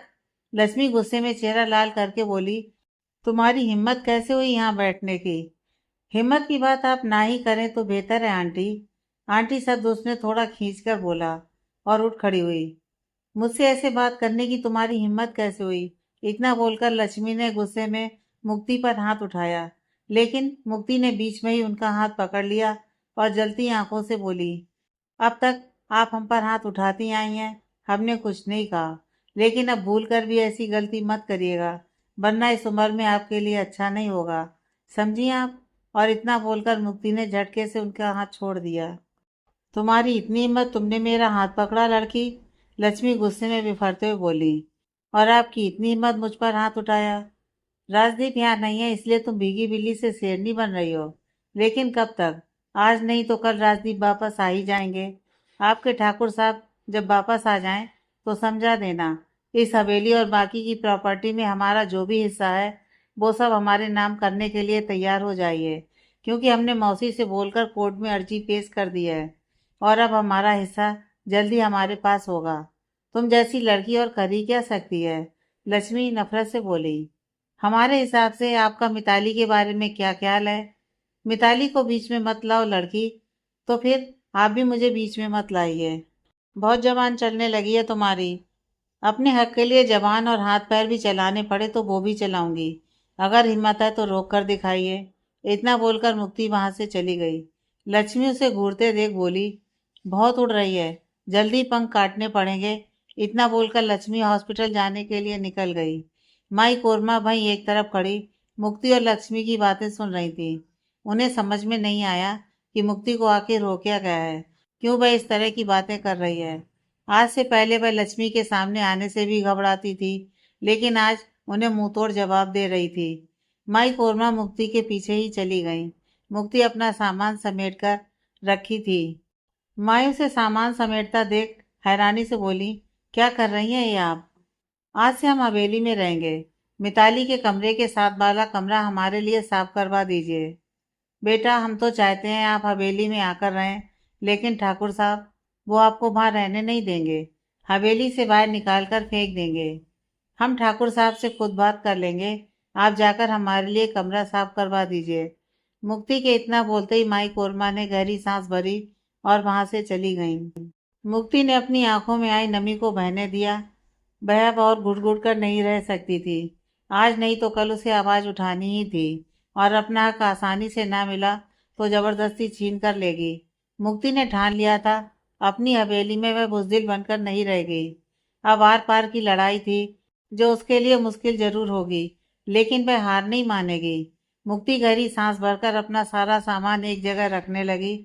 लक्ष्मी गुस्से में चेहरा लाल करके बोली, तुम्हारी हिम्मत कैसे हुई यहाँ बैठने की? हिम्मत की बात आप ना ही करें तो बेहतर है आंटी। आंटी शब्द उसने थोड़ा खींचकर बोला और उठ खड़ी हुई। मुझसे ऐसे बात करने की तुम्हारी हिम्मत कैसे हुई? इतना बोलकर लक्ष्मी ने गुस्से में मुक्ति पर हाथ उठाया, लेकिन मुक्ति ने बीच में ही उनका हाथ पकड़ लिया और जलती आंखों से बोली, अब तक आप हम पर हाथ उठाती आई हैं, हमने कुछ नहीं कहा, लेकिन अब भूल कर भी ऐसी गलती मत करिएगा, वरना इस उम्र में आपके लिए अच्छा नहीं होगा, समझी आप? और इतना बोलकर मुक्ति ने झटके से उनका हाथ छोड़ दिया। तुम्हारी इतनी हिम्मत, तुमने मेरा हाथ पकड़ा लड़की? लक्ष्मी गुस्से में बिफरते हुए बोली। और आपकी इतनी हिम्मत मुझ पर हाथ उठाया? राजदीप यहाँ नहीं है इसलिए तुम भीगी बिल्ली से शेरनी बन रही हो, लेकिन कब तक? आज नहीं तो कल राजदीप वापस आ ही जाएंगे। आपके ठाकुर साहब जब वापस आ जाएं तो समझा देना, इस हवेली और बाकी की प्रॉपर्टी में हमारा जो भी हिस्सा है वो सब हमारे नाम करने के लिए तैयार हो जाइए, क्योंकि हमने मौसी से बोलकर कोर्ट में अर्जी पेश कर दी है और अब हमारा हिस्सा जल्दी हमारे पास होगा। तुम जैसी लड़की और कर ही क्या सकती है? लक्ष्मी नफरत से बोली। हमारे हिसाब से आपका मिताली के बारे में क्या ख्याल है? मिताली को बीच में मत लाओ लड़की। तो फिर आप भी मुझे बीच में मत लाइए। बहुत जबान चलने लगी है तुम्हारी। अपने हक के लिए जबान और हाथ पैर भी चलाने पड़े तो वो भी चलाऊंगी। अगर हिम्मत है तो रोक कर दिखाइए। इतना बोलकर मुक्ति वहां से चली गई। लक्ष्मी उसे घूरते देख बोली, बहुत उड़ रही है, जल्दी पंख काटने पड़ेंगे। इतना बोलकर लक्ष्मी हॉस्पिटल जाने के लिए निकल गई। माई कोरमा भाई एक तरफ खड़ी मुक्ति और लक्ष्मी की बातें सुन रही थी। उन्हें समझ में नहीं आया कि मुक्ति को आखिर रोका गया है, क्यों वह इस तरह की बातें कर रही है। आज से पहले वह लक्ष्मी के सामने आने से भी घबराती थी, लेकिन आज उन्हें मुंह तोड़ जवाब दे रही थी। माई कोरमा मुक्ति के पीछे ही चली गई। मुक्ति अपना सामान समेट कर रखी थी। माई उसे सामान समेटता देख हैरानी से बोली, क्या कर रही हैं ये आप? आज से हम हवेली में रहेंगे। मिताली के कमरे के साथ वाला कमरा हमारे लिए साफ करवा दीजिए। बेटा, हम तो चाहते हैं आप हवेली में आकर रहें, लेकिन ठाकुर साहब वो आपको वहां रहने नहीं देंगे, हवेली से बाहर निकाल कर फेंक देंगे। हम ठाकुर साहब से खुद बात कर लेंगे, आप जाकर हमारे लिए कमरा साफ करवा दीजिए। मुक्ति के इतना बोलते ही माई कोरमा ने गहरी सांस भरी और वहां से चली गई। मुक्ति ने अपनी आंखों में आई नमी को बहने दिया। वह अब और घुट घुट कर नहीं रह सकती थी। आज नहीं तो कल उसे आवाज उठानी ही थी, और अपना हक आसानी से ना मिला तो जबरदस्ती छीन कर लेगी। मुक्ति ने ठान लिया था, अपनी हवेली में वह बुजदिल बनकर नहीं रहेगी। अब आर पार की लड़ाई थी जो उसके लिए मुश्किल जरूर होगी, लेकिन वह हार नहीं मानेगी। मुक्ति गहरी सांस भरकर अपना सारा सामान एक जगह रखने लगी।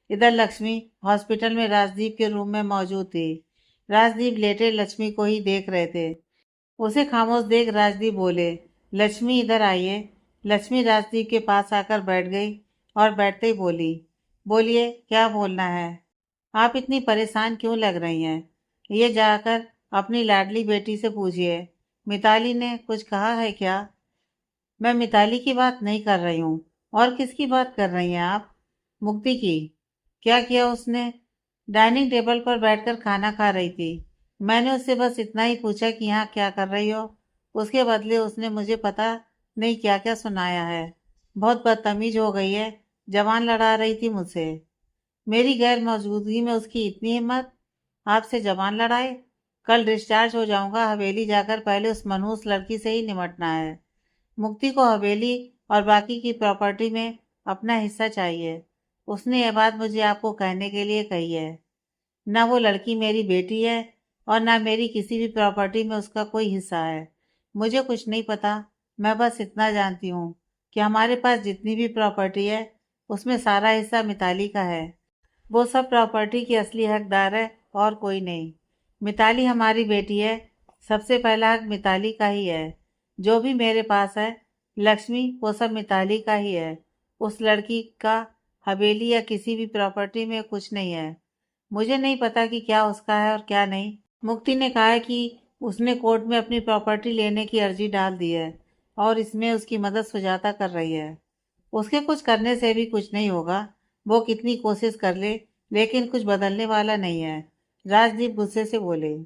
इधर लक्ष्मी हॉस्पिटल में राजदीप के रूम में मौजूद थी। राजदीप लेटे लक्ष्मी को ही देख रहे थे। उसे खामोश देख राजदीप बोले, लक्ष्मी इधर आइए। लक्ष्मी राजदीप के पास आकर बैठ गई और बैठते ही बोली, बोलिए क्या बोलना है? आप इतनी परेशान क्यों लग रही हैं? ये जाकर अपनी लाडली बेटी से पूछिए, मिताली ने कुछ कहा है क्या? मैं मिताली की बात नहीं कर रही हूँ। और किसकी बात कर रही हैं आप? मुक्ति की। क्या किया उसने? डाइनिंग टेबल पर बैठकर खाना खा रही थी। मैंने उससे बस इतना ही पूछा कि यहाँ क्या कर रही हो। उसके बदले उसने मुझे पता नहीं क्या क्या सुनाया है। बहुत बदतमीज हो गई है, जवान लड़ा रही थी मुझसे। मेरी गैर मौजूदगी में उसकी इतनी हिम्मत, आपसे जवान लड़ाए। कल डिस्चार्ज हो जाऊंगा, हवेली जाकर पहले उस मनहूस लड़की से ही निमटना है। मुक्ति को हवेली और बाकी की प्रॉपर्टी में अपना हिस्सा चाहिए। उसने यह बात मुझे आपको कहने के लिए कही है। ना वो लड़की मेरी बेटी है और ना मेरी किसी भी प्रॉपर्टी में उसका कोई हिस्सा है। मुझे कुछ नहीं पता। मैं बस इतना जानती हूँ कि हमारे पास जितनी भी प्रॉपर्टी है उसमें सारा हिस्सा मिताली का है। वो सब प्रॉपर्टी की असली हकदार है और कोई नहीं। मिताली हमारी बेटी है, सबसे पहला हक मिताली का ही है। जो भी मेरे पास है लक्ष्मी, वो सब मिताली का ही है। उस लड़की का हवेली या किसी भी प्रॉपर्टी में कुछ नहीं है। मुझे नहीं पता कि क्या उसका है और क्या नहीं। मुक्ति ने कहा है कि उसने कोर्ट में अपनी प्रॉपर्टी लेने की अर्जी डाल दी है और इसमें उसकी मदद सुजाता कर रही है। उसके कुछ करने से भी कुछ नहीं होगा। वो कितनी कोशिश कर ले, लेकिन कुछ बदलने वाला नहीं है। राजदीप गुस्से से बोले,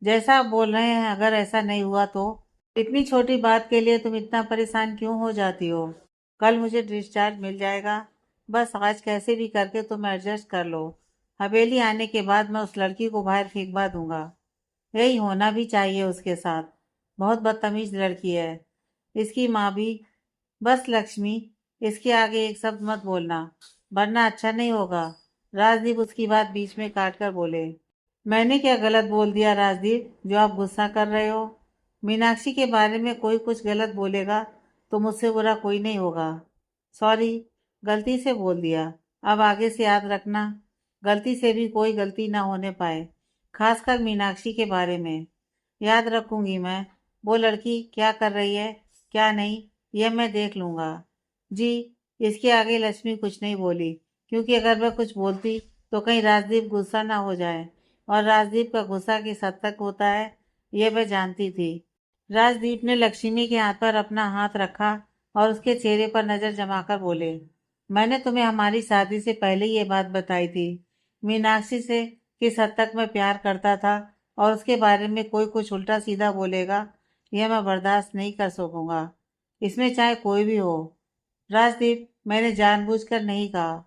जैसा आप बोल रहे हैं, अगर ऐसा नहीं हुआ तो इतनी छोटी बात के लिए तुम इतना परेशान क्यों हो जाती हो? कल मुझे डिस्चार्ज मिल जाएगा। बस आज कैसे भी करके तुम एडजस्ट कर लो। हवेली आने के बाद मैं उस लड़की को बाहर फेंकवा दूंगा। यही होना भी चाहिए उसके साथ। बहुत बदतमीज लड़की है। इसकी माँ भी। बस लक्ष्मी, इसके आगे एक शब्द मत बोलना, वरना अच्छा नहीं होगा। राजदीप उसकी बात बीच में काट कर बोले, मैंने क्या गलत बोल दिया राजदीप, जो आप गुस्सा कर रहे हो? मीनाक्षी के बारे में कोई कुछ गलत बोलेगा तो मुझसे बुरा कोई नहीं होगा। सॉरी, गलती से बोल दिया। अब आगे से याद रखना, गलती से भी कोई गलती ना होने पाए, खासकर मीनाक्षी के बारे में। याद रखूंगी मैं। वो लड़की क्या कर रही है क्या नहीं, यह मैं देख लूंगा। जी। इसके आगे लक्ष्मी कुछ नहीं बोली, क्योंकि अगर वह कुछ बोलती तो कहीं राजदीप गुस्सा ना हो जाए, और राजदीप का गुस्सा किस हद तक होता है यह वह जानती थी। राजदीप ने लक्ष्मी के हाथ पर अपना हाथ रखा और उसके चेहरे पर नजर जमाकर बोले, मैंने तुम्हें हमारी शादी से पहले ही ये बात बताई थी। मीनाक्षी से किस हद तक मैं प्यार करता था, और उसके बारे में कोई कुछ उल्टा सीधा बोलेगा, यह मैं बर्दाश्त नहीं कर सकूंगा, इसमें चाहे कोई भी हो। राजदीप, मैंने जानबूझकर नहीं कहा।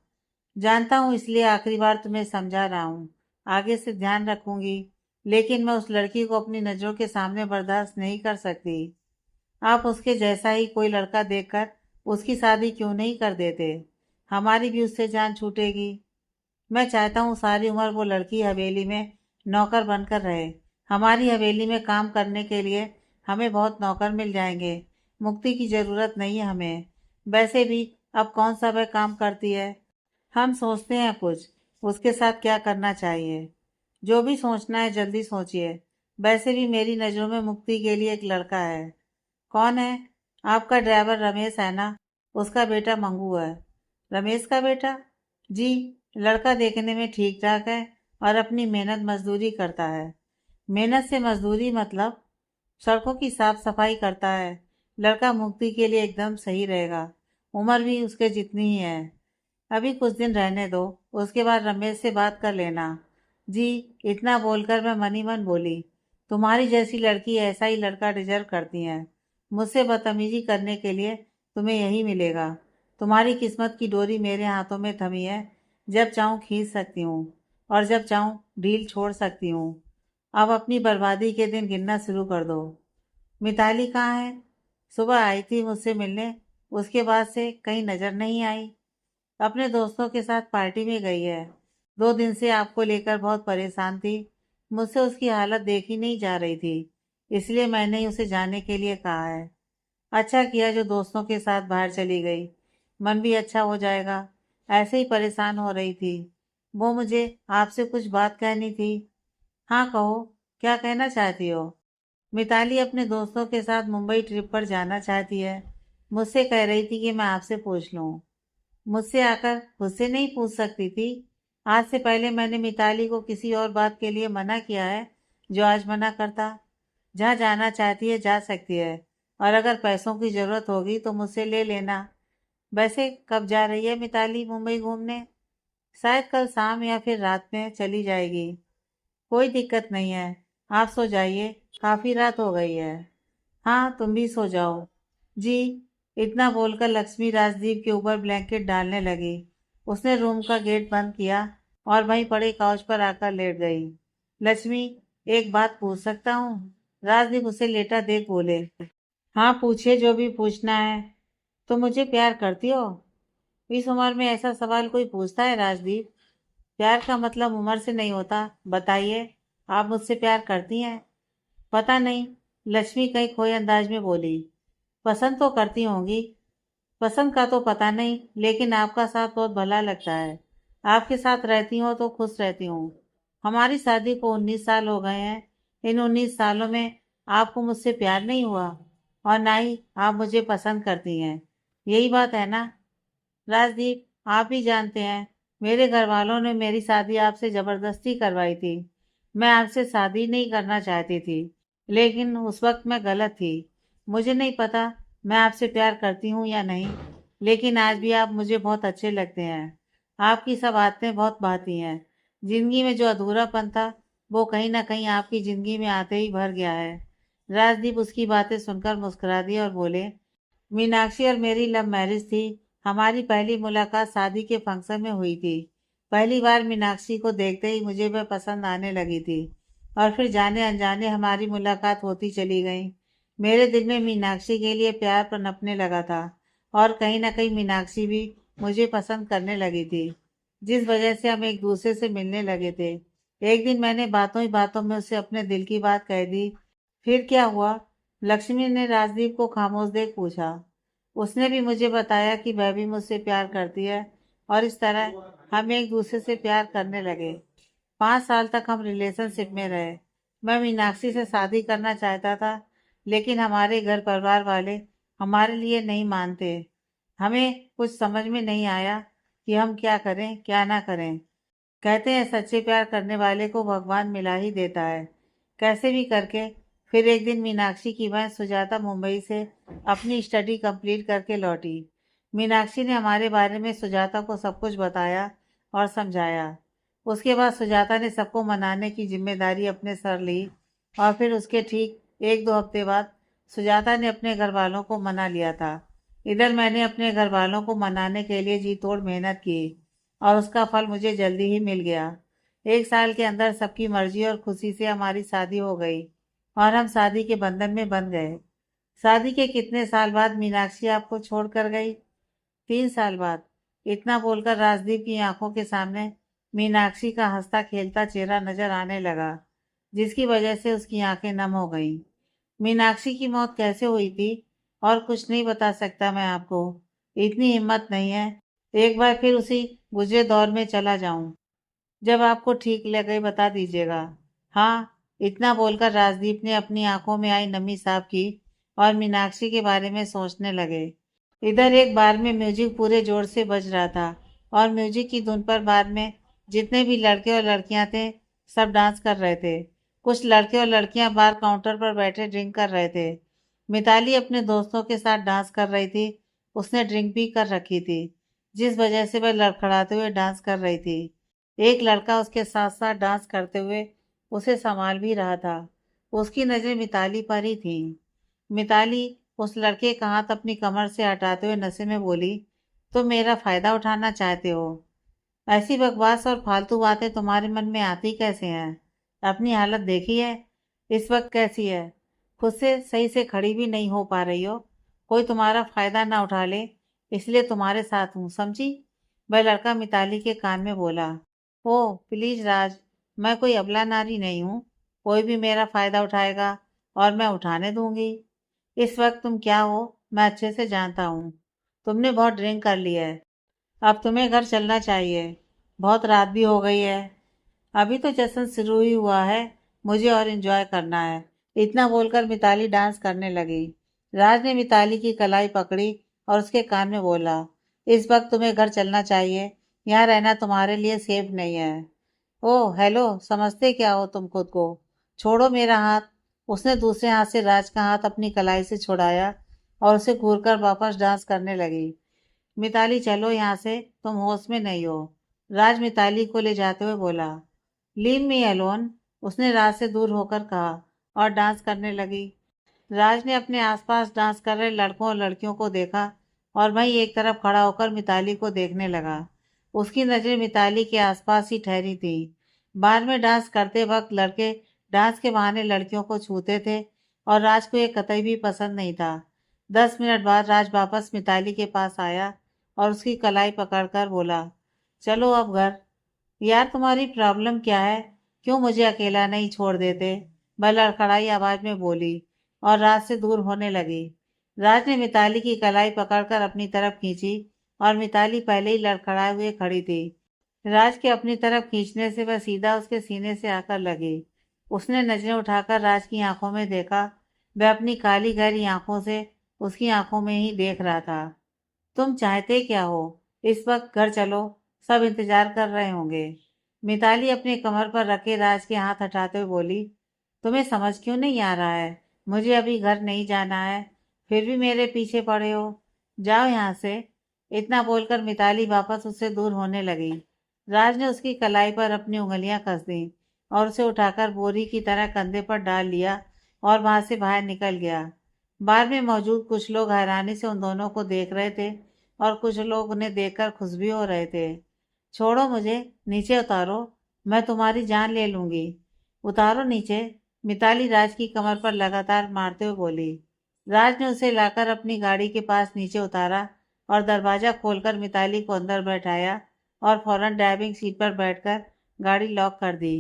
जानता हूँ, इसलिए आखिरी बार तुम्हें समझा रहा हूँ। आगे से ध्यान रखूंगी, लेकिन मैं उस लड़की को अपनी नज़रों के सामने बर्दाश्त नहीं कर सकती। आप उसके जैसा ही कोई लड़का देखकर उसकी शादी क्यों नहीं कर देते? हमारी भी उससे जान छूटेगी। मैं चाहता हूँ सारी उम्र वो लड़की हवेली में नौकर बनकर रहे। हमारी हवेली में काम करने के लिए हमें बहुत नौकर मिल जाएंगे। मुक्ति की ज़रूरत नहीं है हमें। वैसे भी अब कौन सा वह काम करती है? हम सोचते हैं कुछ, उसके साथ क्या करना चाहिए। जो भी सोचना है जल्दी सोचिए। वैसे भी मेरी नज़रों में मुक्ति के लिए एक लड़का है। कौन है? आपका ड्राइवर रमेश है ना? उसका बेटा मंगू है। रमेश का बेटा? जी। लड़का देखने में ठीक ठाक है और अपनी मेहनत मजदूरी करता है। मेहनत से मजदूरी मतलब सड़कों की साफ सफाई करता है। लड़का मुक्ति के लिए एकदम सही रहेगा। उम्र भी उसके जितनी ही है। अभी कुछ दिन रहने दो, उसके बाद रमेश से बात कर लेना। जी। इतना बोलकर मैं मनी मन बोली, तुम्हारी जैसी लड़की ऐसा ही लड़का डिजर्व करती है। मुझसे बदतमीजी करने के लिए तुम्हें यही मिलेगा। तुम्हारी किस्मत की डोरी मेरे हाथों में थमी है। जब चाहूँ खींच सकती हूँ और जब चाहूँ ढील छोड़ सकती हूँ। अब अपनी बर्बादी के दिन गिनना शुरू कर दो। मिताली कहाँ है? सुबह आई थी मुझसे मिलने, उसके बाद से कहीं नजर नहीं आई। अपने दोस्तों के साथ पार्टी में गई है। 2 दिन से आपको लेकर बहुत परेशान थी। मुझसे उसकी हालत देखी नहीं जा रही थी, इसलिए मैंने ही उसे जाने के लिए कहा है। अच्छा किया जो दोस्तों के साथ बाहर चली गई, मन भी अच्छा हो जाएगा। ऐसे ही परेशान हो रही थी। वो मुझे आपसे कुछ बात कहनी थी। हाँ कहो, क्या कहना चाहती हो? मिताली अपने दोस्तों के साथ मुंबई ट्रिप पर जाना चाहती है। मुझसे कह रही थी कि मैं आपसे पूछ लूँ। मुझसे आकर खुद से नहीं पूछ सकती थी? आज से पहले मैंने मिताली को किसी और बात के लिए मना किया है जो आज मना करता? जहाँ जाना चाहती है जा सकती है, और अगर पैसों की ज़रूरत होगी तो मुझसे ले लेना। वैसे कब जा रही है मिताली मुंबई घूमने? शायद कल शाम या फिर रात में चली जाएगी। कोई दिक्कत नहीं है। आप सो जाइए, काफ़ी रात हो गई है। हाँ, तुम भी सो जाओ। जी। इतना बोलकर लक्ष्मी राजदीप के ऊपर ब्लैंकेट डालने लगी। उसने रूम का गेट बंद किया और वहीं पड़े काउच पर आकर लेट गई। लक्ष्मी, एक बात पूछ सकता हूँ? राजदीप उसे लेटा देख बोले। हाँ, पूछिए जो भी पूछना है। तुम मुझे प्यार करती हो? इस उम्र में ऐसा सवाल कोई पूछता है राजदीप? प्यार का मतलब उम्र से नहीं होता। बताइए, आप मुझसे प्यार करती हैं? पता नहीं, लक्ष्मी कहीं खोए अंदाज में बोली। पसंद तो करती होंगी। पसंद का तो पता नहीं, लेकिन आपका साथ बहुत भला लगता है। आपके साथ रहती हूँ तो खुश रहती हूँ। हमारी शादी को 19 साल हो गए हैं। इन 19 सालों में आपको मुझसे प्यार नहीं हुआ और ना ही आप मुझे पसंद करती हैं। यही बात है ना? राजदीप, आप ही जानते हैं, मेरे घर वालों ने मेरी शादी आपसे जबरदस्ती करवाई थी। मैं आपसे शादी नहीं करना चाहती थी, लेकिन उस वक्त मैं गलत थी। मुझे नहीं पता मैं आपसे प्यार करती हूँ या नहीं, लेकिन आज भी आप मुझे बहुत अच्छे लगते हैं। आपकी सब आदतें बहुत भाती हैं। जिंदगी में जो अधूरापन था, वो कहीं ना कहीं आपकी जिंदगी में आते ही भर गया है। राजदीप उसकी बातें सुनकर मुस्कुरा दिए और बोले, मीनाक्षी और मेरी लव मैरिज थी। हमारी पहली मुलाकात शादी के फंक्शन में हुई थी। पहली बार मीनाक्षी को देखते ही मुझे वह पसंद आने लगी थी और फिर जाने अनजाने हमारी मुलाकात होती चली गई। मेरे दिल में मीनाक्षी के लिए प्यार पनपने लगा था और कहीं ना कहीं मीनाक्षी भी मुझे पसंद करने लगी थी, जिस वजह से हम एक दूसरे से मिलने लगे थे। एक दिन मैंने बातों ही बातों में उसे अपने दिल की बात कह दी। फिर क्या हुआ? लक्ष्मी ने राजदीप को खामोश देख पूछा। उसने भी मुझे बताया कि वह भी मुझसे प्यार करती है और इस तरह हम एक दूसरे से प्यार करने लगे। 5 साल तक हम रिलेशनशिप में रहे। मैं मीनाक्षी से शादी करना चाहता था, लेकिन हमारे घर परिवार वाले हमारे लिए नहीं मानते। हमें कुछ समझ में नहीं आया कि हम क्या करें क्या ना करें। कहते हैं सच्चे प्यार करने वाले को भगवान मिला ही देता है, कैसे भी करके। फिर एक दिन मीनाक्षी की बहन सुजाता मुंबई से अपनी स्टडी कंप्लीट करके लौटी। मीनाक्षी ने हमारे बारे में सुजाता को सब कुछ बताया और समझाया। उसके बाद सुजाता ने सबको मनाने की जिम्मेदारी अपने सर ली और फिर उसके ठीक 1-2 हफ्ते बाद सुजाता ने अपने घर वालों को मना लिया था। इधर मैंने अपने घर वालों को मनाने के लिए जी तोड़ मेहनत की और उसका फल मुझे जल्दी ही मिल गया। 1 साल के अंदर सबकी मर्जी और खुशी से हमारी शादी हो गई और हम शादी के बंधन में बंध गए। शादी के कितने साल बाद मीनाक्षी आपको छोड़कर गई? 3 साल बाद। इतना बोलकर राजदीप की आंखों के सामने मीनाक्षी का हंसता खेलता चेहरा नजर आने लगा, जिसकी वजह से उसकी आंखें नम हो गईं। मीनाक्षी की मौत कैसे हुई थी और कुछ नहीं बता सकता मैं आपको। इतनी हिम्मत नहीं है। एक बार फिर उसी गुजरे दौर में चला जाऊं। जब आपको ठीक लगे बता दीजिएगा। हाँ। इतना बोलकर राजदीप ने अपनी आंखों में आई नमी साफ की और मीनाक्षी के बारे में सोचने लगे। इधर एक बार में म्यूजिक पूरे जोर से बज रहा था और म्यूजिक की धुन पर बार में जितने भी लड़के और लड़कियां थे, सब डांस कर रहे थे। कुछ लड़के और लड़कियां बार काउंटर पर बैठे ड्रिंक कर रहे थे। मिताली अपने दोस्तों के साथ डांस कर रही थी। उसने ड्रिंक भी कर रखी थी, जिस वजह से वह लड़खड़ाते हुए डांस कर रही थी। एक लड़का उसके साथ साथ डांस करते हुए उसे संभाल भी रहा था। उसकी नजरें मिताली पर ही थी। मिताली उस लड़के का हाथ अपनी कमर से हटाते हुए नशे में बोली, तुम मेरा फायदा उठाना चाहते हो? ऐसी बकवास और फालतू बातें तुम्हारे मन में आती कैसे हैं? अपनी हालत देखी है इस वक्त कैसी है? खुद से सही से खड़ी भी नहीं हो पा रही हो। कोई तुम्हारा फायदा ना उठा ले, इसलिए तुम्हारे साथ हूँ, समझी? वह लड़का मिताली के कान में बोला। ओह प्लीज राज, मैं कोई अबला नारी नहीं हूँ। कोई भी मेरा फायदा उठाएगा और मैं उठाने दूंगी। इस वक्त तुम क्या हो मैं अच्छे से जानता हूँ। तुमने बहुत ड्रिंक कर लिया है। अब तुम्हें घर चलना चाहिए। बहुत रात भी हो गई है। अभी तो जश्न शुरू ही हुआ है। मुझे और एंजॉय करना है। इतना बोलकर मिताली डांस करने लगी। राज ने मिताली की कलाई पकड़ी और उसके कान में बोला, इस वक्त तुम्हें घर चलना चाहिए। यहाँ रहना तुम्हारे लिए सेफ नहीं है। ओह हेलो, समझते क्या हो तुम खुद को? छोड़ो मेरा हाथ। उसने दूसरे हाथ से राज का हाथ अपनी कलाई से छुड़ाया और उसे घूरकर वापस डांस करने लगी। मिताली चलो यहाँ से, तुम होश में नहीं हो। राज मिताली को ले जाते हुए बोला। Leave me alone. उसने राज से दूर होकर कहा और डांस करने लगी। राज ने अपने आसपास डांस कर रहे लड़कों और लड़कियों को देखा और वहीं एक तरफ खड़ा होकर मिताली को देखने लगा। उसकी नजरें मिताली के आसपास ही ठहरी थी। बार में डांस करते वक्त लड़के डांस के बहाने लड़कियों को छूते थे और राज को ये कतई भी पसंद नहीं था। 10 मिनट बाद राज वापस मिताली के पास आया और उसकी कलाई पकड़कर बोला, चलो अब घर। यार तुम्हारी प्रॉब्लम क्या है? क्यों मुझे अकेला नहीं छोड़ देते? वह लड़खड़ाई आवाज में बोली और राज से दूर होने लगी। राज ने मिताली की कलाई पकड़कर अपनी तरफ खींची और मिताली पहले ही लड़खड़ाए हुए खड़ी थी। राज के अपनी तरफ खींचने से वह सीधा उसके सीने से आकर लगी। उसने नजरें उठाकर राज की आंखों में देखा। वह अपनी काली गहरी आंखों से उसकी आंखों में ही देख रहा था। तुम चाहते क्या हो? इस वक्त घर चलो, सब इंतजार कर रहे होंगे। मिताली अपने कमर पर रखे राज के हाथ हटाते हुए बोली, तुम्हें समझ क्यों नहीं आ रहा है? मुझे अभी घर नहीं जाना है, फिर भी मेरे पीछे पड़े हो। जाओ यहाँ से। इतना बोलकर मिताली वापस उससे दूर होने लगी। राज ने उसकी कलाई पर अपनी उंगलियां कस दी और उसे उठाकर बोरी की तरह कंधे पर डाल लिया और वहां से बाहर निकल गया। बार में मौजूद कुछ लोग हैरानी से उन दोनों को देख रहे थे और कुछ लोग उन्हें देखकर खुश भी हो रहे थे। छोड़ो मुझे, नीचे उतारो, मैं तुम्हारी जान ले लूंगी। उतारो नीचे, मिताली राज की कमर पर लगातार मारते हुए बोली। राज ने उसे लाकर अपनी गाड़ी के पास नीचे उतारा और दरवाजा खोलकर मिताली को अंदर बैठाया और फौरन ड्राइविंग सीट पर बैठकर गाड़ी लॉक कर दी।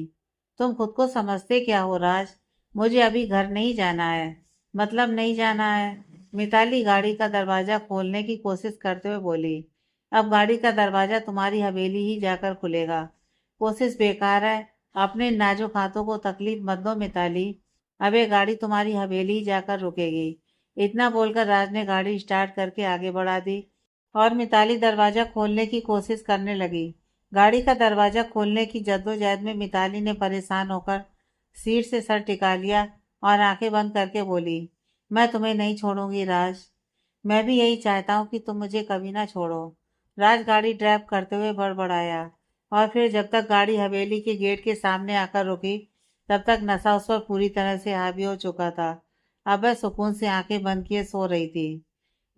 तुम खुद को समझते क्या हो राज? मुझे अभी घर नहीं जाना है। मतलब नहीं जाना है? मिताली गाड़ी का दरवाजा खोलने की कोशिश करते हुए बोली। अब गाड़ी का दरवाजा तुम्हारी हवेली ही जाकर खुलेगा। कोशिश बेकार है। अपने नाजुक हाथों को तकलीफ मत दो मिताली। अब ये गाड़ी तुम्हारी हवेली ही जाकर रुकेगी। इतना बोलकर राज ने गाड़ी स्टार्ट करके आगे बढ़ा दी और मिताली दरवाजा खोलने की कोशिश करने लगी। गाड़ी का दरवाजा खोलने की जद्दोजहद में मिताली ने परेशान होकर सीट से सर टिका लिया और आंखें बंद करके बोली, मैं तुम्हें नहीं छोड़ूंगी राज। मैं भी यही चाहता हूँ कि तुम मुझे कभी ना छोड़ो। राज गाड़ी ड्राइव करते हुए बड़बड़ाया और फिर जब तक गाड़ी हवेली के गेट के सामने आकर रुकी तब तक नशा उस पर पूरी तरह से हावी हो चुका था। अब वह सुकून से आंखें बंद किए सो रही थी।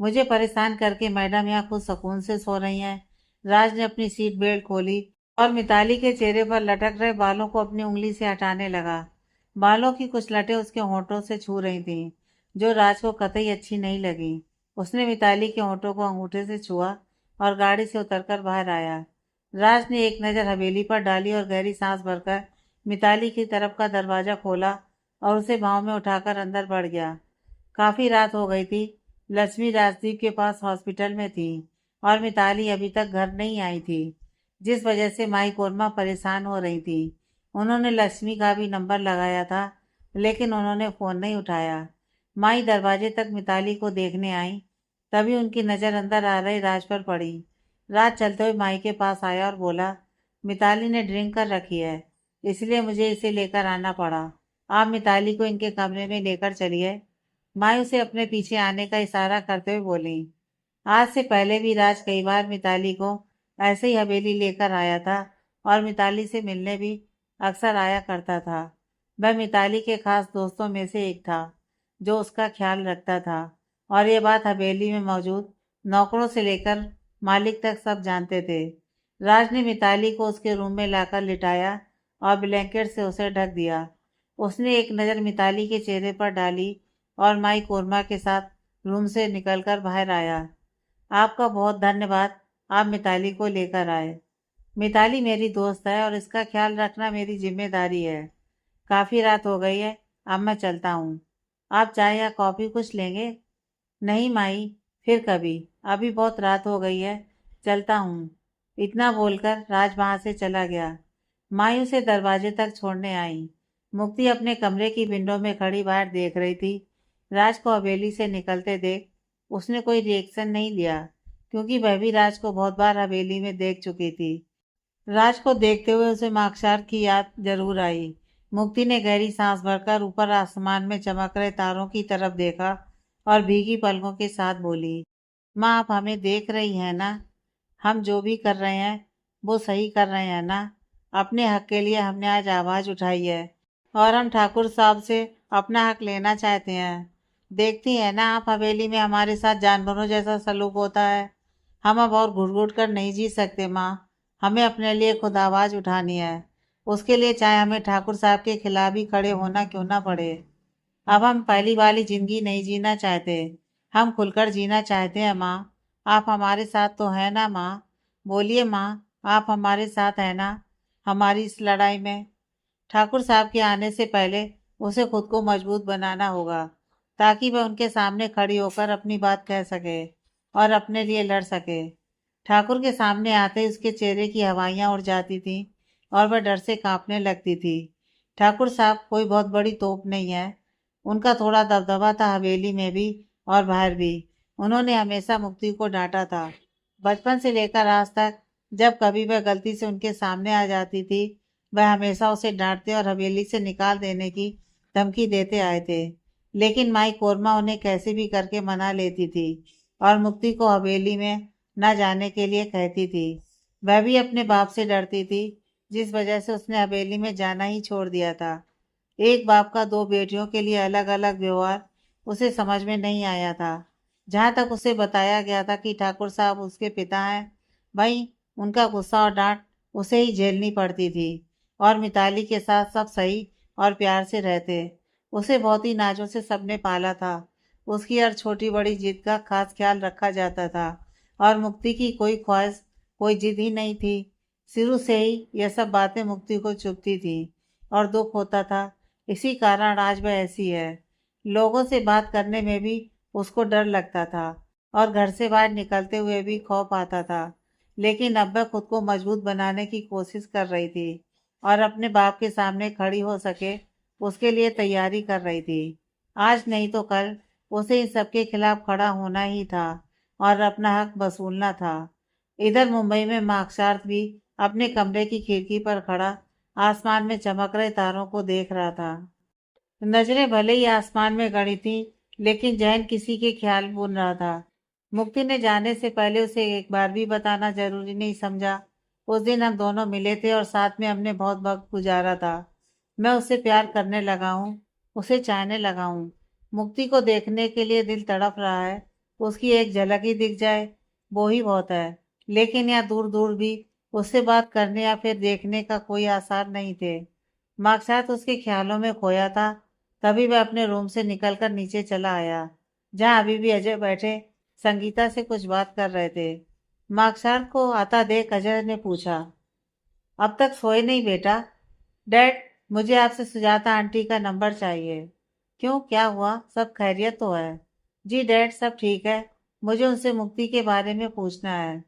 मुझे परेशान करके मैडम यहाँ खुद सुकून से सो रही हैं। राज ने अपनी सीट बेल्ट खोली और मिताली के चेहरे पर लटक रहे बालों को अपनी उंगली से हटाने लगा। बालों की कुछ लटें उसके होंठों से छू रही थीं, जो राज को कतई अच्छी नहीं लगी। उसने मिताली के होंठों को अंगूठे से छुआ और गाड़ी से उतरकर बाहर आया। राज ने एक नज़र हवेली पर डाली और गहरी सांस भरकर मिताली की तरफ का दरवाजा खोला और उसे बाहों में उठाकर अंदर बढ़ गया। काफी रात हो गई थी। लक्ष्मी राजदीप के पास हॉस्पिटल में थी और मिताली अभी तक घर नहीं आई थी, जिस वजह से माई कोरमा परेशान हो रही थी। उन्होंने लक्ष्मी का भी नंबर लगाया था, लेकिन उन्होंने फ़ोन नहीं उठाया। माई दरवाजे तक मिताली को देखने आई, तभी उनकी नज़र अंदर आ रही राज पर पड़ी। राज चलते हुए माई के पास आया और बोला, मिताली ने ड्रिंक कर रखी है, इसलिए मुझे इसे लेकर आना पड़ा। आप मिताली को इनके कमरे में लेकर चलिए। माई उसे अपने पीछे आने का इशारा करते हुए बोली। आज से पहले भी राज कई बार मिताली को ऐसे ही हवेली लेकर आया था और मिताली से मिलने भी अक्सर आया करता था। वह मिताली के खास दोस्तों में से एक था, जो उसका ख्याल रखता था, और ये बात हवेली में मौजूद नौकरों से लेकर मालिक तक सब जानते थे। राज ने मिताली को उसके रूम में लाकर लिटाया और ब्लैंकेट से उसे ढक दिया। उसने एक नज़र मिताली के चेहरे पर डाली और माई कोरमा के साथ रूम से निकलकर बाहर आया। आपका बहुत धन्यवाद, आप मिताली को लेकर आए। मिताली मेरी दोस्त है और इसका ख्याल रखना मेरी जिम्मेदारी है। काफ़ी रात हो गई है, अब मैं चलता हूँ। आप चाय या कॉफ़ी कुछ लेंगे? नहीं माई, फिर कभी, अभी बहुत रात हो गई है, चलता हूँ। इतना बोलकर राज वहाँ से चला गया। माई उसे दरवाजे तक छोड़ने आई। मुक्ति अपने कमरे की विंडो में खड़ी बाहर देख रही थी। राज को हवेली से निकलते देख उसने कोई रिएक्शन नहीं दिया, क्योंकि वह भी राज को बहुत बार हवेली में देख चुकी थी। राज को देखते हुए उसे मार्कशार्क की याद जरूर आई। मुक्ति ने गहरी सांस भरकर ऊपर आसमान में चमक रहे तारों की तरफ देखा और भीगी पलकों के साथ बोली, माँ आप हमें देख रही हैं ना? हम जो भी कर रहे हैं वो सही कर रहे हैं ना? अपने हक के लिए हमने आज आवाज़ उठाई है और हम ठाकुर साहब से अपना हक लेना चाहते हैं। देखती है ना आप, हवेली में हमारे साथ जानवरों जैसा सलूक होता है। हम अब और घुट घुट कर नहीं जी सकते माँ। हमें अपने लिए खुद आवाज़ उठानी है, उसके लिए चाहे हमें ठाकुर साहब के खिलाफ ही खड़े होना क्यों ना पड़े। अब हम पहली वाली जिंदगी नहीं जीना चाहते, हम खुलकर जीना चाहते हैं माँ। आप हमारे साथ तो है ना माँ? बोलिए माँ, आप हमारे साथ है ना हमारी इस लड़ाई में? ठाकुर साहब के आने से पहले उसे खुद को मजबूत बनाना होगा, ताकि वह उनके सामने खड़ी होकर अपनी बात कह सके और अपने लिए लड़ सके। ठाकुर के सामने आते ही उसके चेहरे की हवाइयाँ उड़ जाती थीं और वह डर से कांपने लगती थी। ठाकुर साहब कोई बहुत बड़ी तोप नहीं है। उनका थोड़ा दबदबा था हवेली में भी और बाहर भी। उन्होंने हमेशा मुक्ति को डांटा था। बचपन से लेकर आज तक जब कभी वह गलती से उनके सामने आ जाती थी, वह हमेशा उसे डांटते और हवेली से निकाल देने की धमकी देते आए थे। लेकिन माई कोरमा उन्हें कैसे भी करके मना लेती थी और मुक्ति को हवेली में न जाने के लिए कहती थी। वह भी अपने बाप से डरती थी, जिस वजह से उसने हवेली में जाना ही छोड़ दिया था। एक बाप का दो बेटियों के लिए अलग अलग व्यवहार उसे समझ में नहीं आया था। जहाँ तक उसे बताया गया था कि ठाकुर साहब उसके पिता हैं, वहीं उनका गुस्सा और डांट उसे ही झेलनी पड़ती थी। और मिताली के साथ सब सही और प्यार से रहते। उसे बहुत ही नाजों से सबने पाला था। उसकी हर छोटी बड़ी जिद का खास ख्याल रखा जाता था और मुक्ति की कोई ख्वाहिश, कोई जिद ही नहीं थी। शुरू से ही यह सब बातें मुक्ति को चुभती थी और दुख होता था। इसी कारण आज वह ऐसी है। लोगों से बात करने में भी उसको डर लगता था और घर से बाहर निकलते हुए भी खौफ आता था। लेकिन अब वह खुद को मजबूत बनाने की कोशिश कर रही थी और अपने बाप के सामने खड़ी हो सके उसके लिए तैयारी कर रही थी। आज नहीं तो कल उसे इन सबके खिलाफ खड़ा होना ही था और अपना हक वसूलना था। इधर मुंबई में मार्कसार्थ भी अपने कमरे की खिड़की पर खड़ा आसमान में चमक रहे तारों को देख रहा था। नजरें भले ही आसमान में गड़ी थी, लेकिन जहन किसी के ख्याल बुन रहा था। मुक्ति ने जाने से पहले उसे एक बार भी बताना जरूरी नहीं समझा। उस दिन हम दोनों मिले थे और साथ में हमने बहुत वक्त गुजारा था। मैं उससे प्यार करने लगा हूँ, उसे चाहने लगा हूँ। मुक्ति को देखने के लिए दिल तड़प रहा है। उसकी एक झलक ही दिख जाए वो ही बहुत है। लेकिन यहाँ दूर दूर भी उससे बात करने या फिर देखने का कोई आसार नहीं थे। मार्कसात उसके ख्यालों में खोया था। तभी वह अपने रूम से निकलकर नीचे चला आया, जहाँ अभी भी अजय बैठे संगीता से कुछ बात कर रहे थे। मार्कसात को आता देख अजय ने पूछा, अब तक सोए नहीं बेटा? डैड, मुझे आपसे सुजाता आंटी का नंबर चाहिए। क्यों, क्या हुआ? सब खैरियत तो है? जी डैड, सब ठीक है। मुझे उनसे मुक्ति के बारे में पूछना है।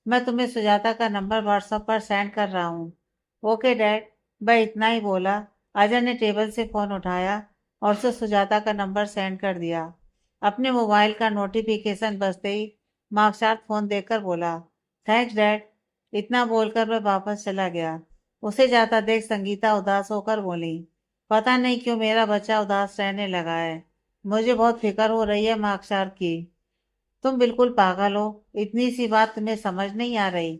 मैं तुम्हें सुजाता का नंबर व्हाट्सएप पर सेंड कर रहा हूँ। Okay dad. वह इतना ही बोला। अजय ने टेबल से फ़ोन उठाया और उसे सुजाता का नंबर सेंड कर दिया। अपने मोबाइल का नोटिफिकेशन बजते ही मार्कसात फ़ोन देखकर बोला, थैंक्स डैड। इतना बोलकर वह वापस चला गया। उसे जाता देख संगीता उदास होकर बोली, पता नहीं क्यों मेरा बच्चा उदास रहने लगा है। मुझे बहुत फिक्र हो रही है मार्कसात की। तुम बिल्कुल पागल हो, इतनी सी बात तुम्हें समझ नहीं आ रही?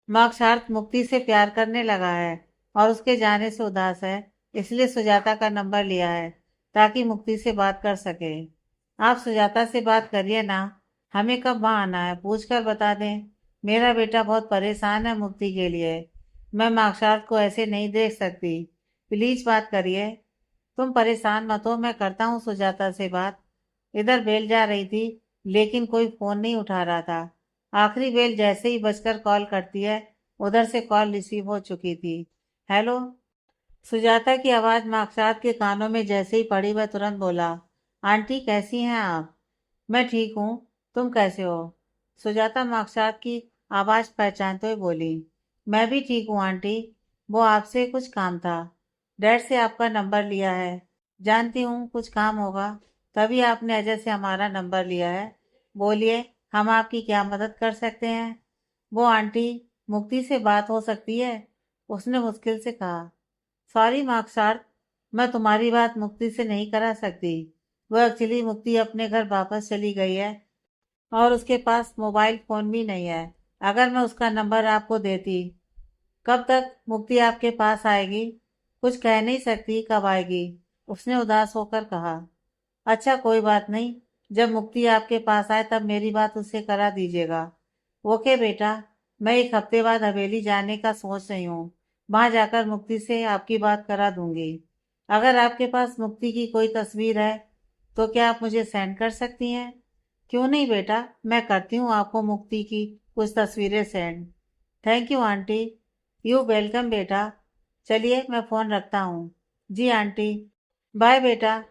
मार्कसात मुक्ति से प्यार करने लगा है और उसके जाने से उदास है। इसलिए सुजाता का नंबर लिया है ताकि मुक्ति से बात कर सके। आप सुजाता से बात करिए ना। हमें कब वहाँ आना है पूछ कर बता दें। मेरा बेटा बहुत परेशान है मुक्ति के लिए। मैं मार्कसात को ऐसे नहीं देख सकती। प्लीज बात करिए। तुम परेशान मत हो, मैं करता हूँ सुजाता से बात। इधर बेल जा रही थी, लेकिन कोई फोन नहीं उठा रहा था। आखिरी बेल जैसे ही बजकर कॉल करती है, उधर से कॉल रिसीव हो चुकी थी। हेलो। सुजाता की आवाज मार्कसात के कानों में जैसे ही पड़ी, वह तुरंत बोला, आंटी कैसी हैं आप? मैं ठीक हूँ, तुम कैसे हो? सुजाता मार्कसात की आवाज पहचानते हुए बोली, मैं भी ठीक हूँ आंटी। वो आपसे कुछ काम था। डैड से आपका नंबर लिया है। जानती हूँ कुछ काम होगा, तभी आपने अजय से हमारा नंबर लिया है। बोलिए, हम आपकी क्या मदद कर सकते हैं? वो आंटी, मुक्ति से बात हो सकती है? उसने मुश्किल से कहा। सॉरी मार्कसात, मैं तुम्हारी बात मुक्ति से नहीं करा सकती। वो एक्चुअली मुक्ति अपने घर वापस चली गई है और उसके पास मोबाइल फ़ोन भी नहीं है। अगर मैं उसका नंबर आपको देती, कब तक मुक्ति आपके पास आएगी? कुछ कह नहीं सकती कब आएगी, उसने उदास होकर कहा। अच्छा कोई बात नहीं, जब मुक्ति आपके पास आए तब मेरी बात उससे करा दीजिएगा। ओके बेटा, मैं एक हफ्ते बाद हवेली जाने का सोच रही हूँ। वहां जाकर मुक्ति से आपकी बात करा दूंगी। अगर आपके पास मुक्ति की कोई तस्वीर है तो क्या आप मुझे सेंड कर सकती हैं? क्यों नहीं बेटा, मैं करती हूँ आपको मुक्ति की कुछ तस्वीरें send. Thank you aunty. You welcome बेटा। चलिए मैं फ़ोन रखता हूँ। जी आंटी। बाय बेटा।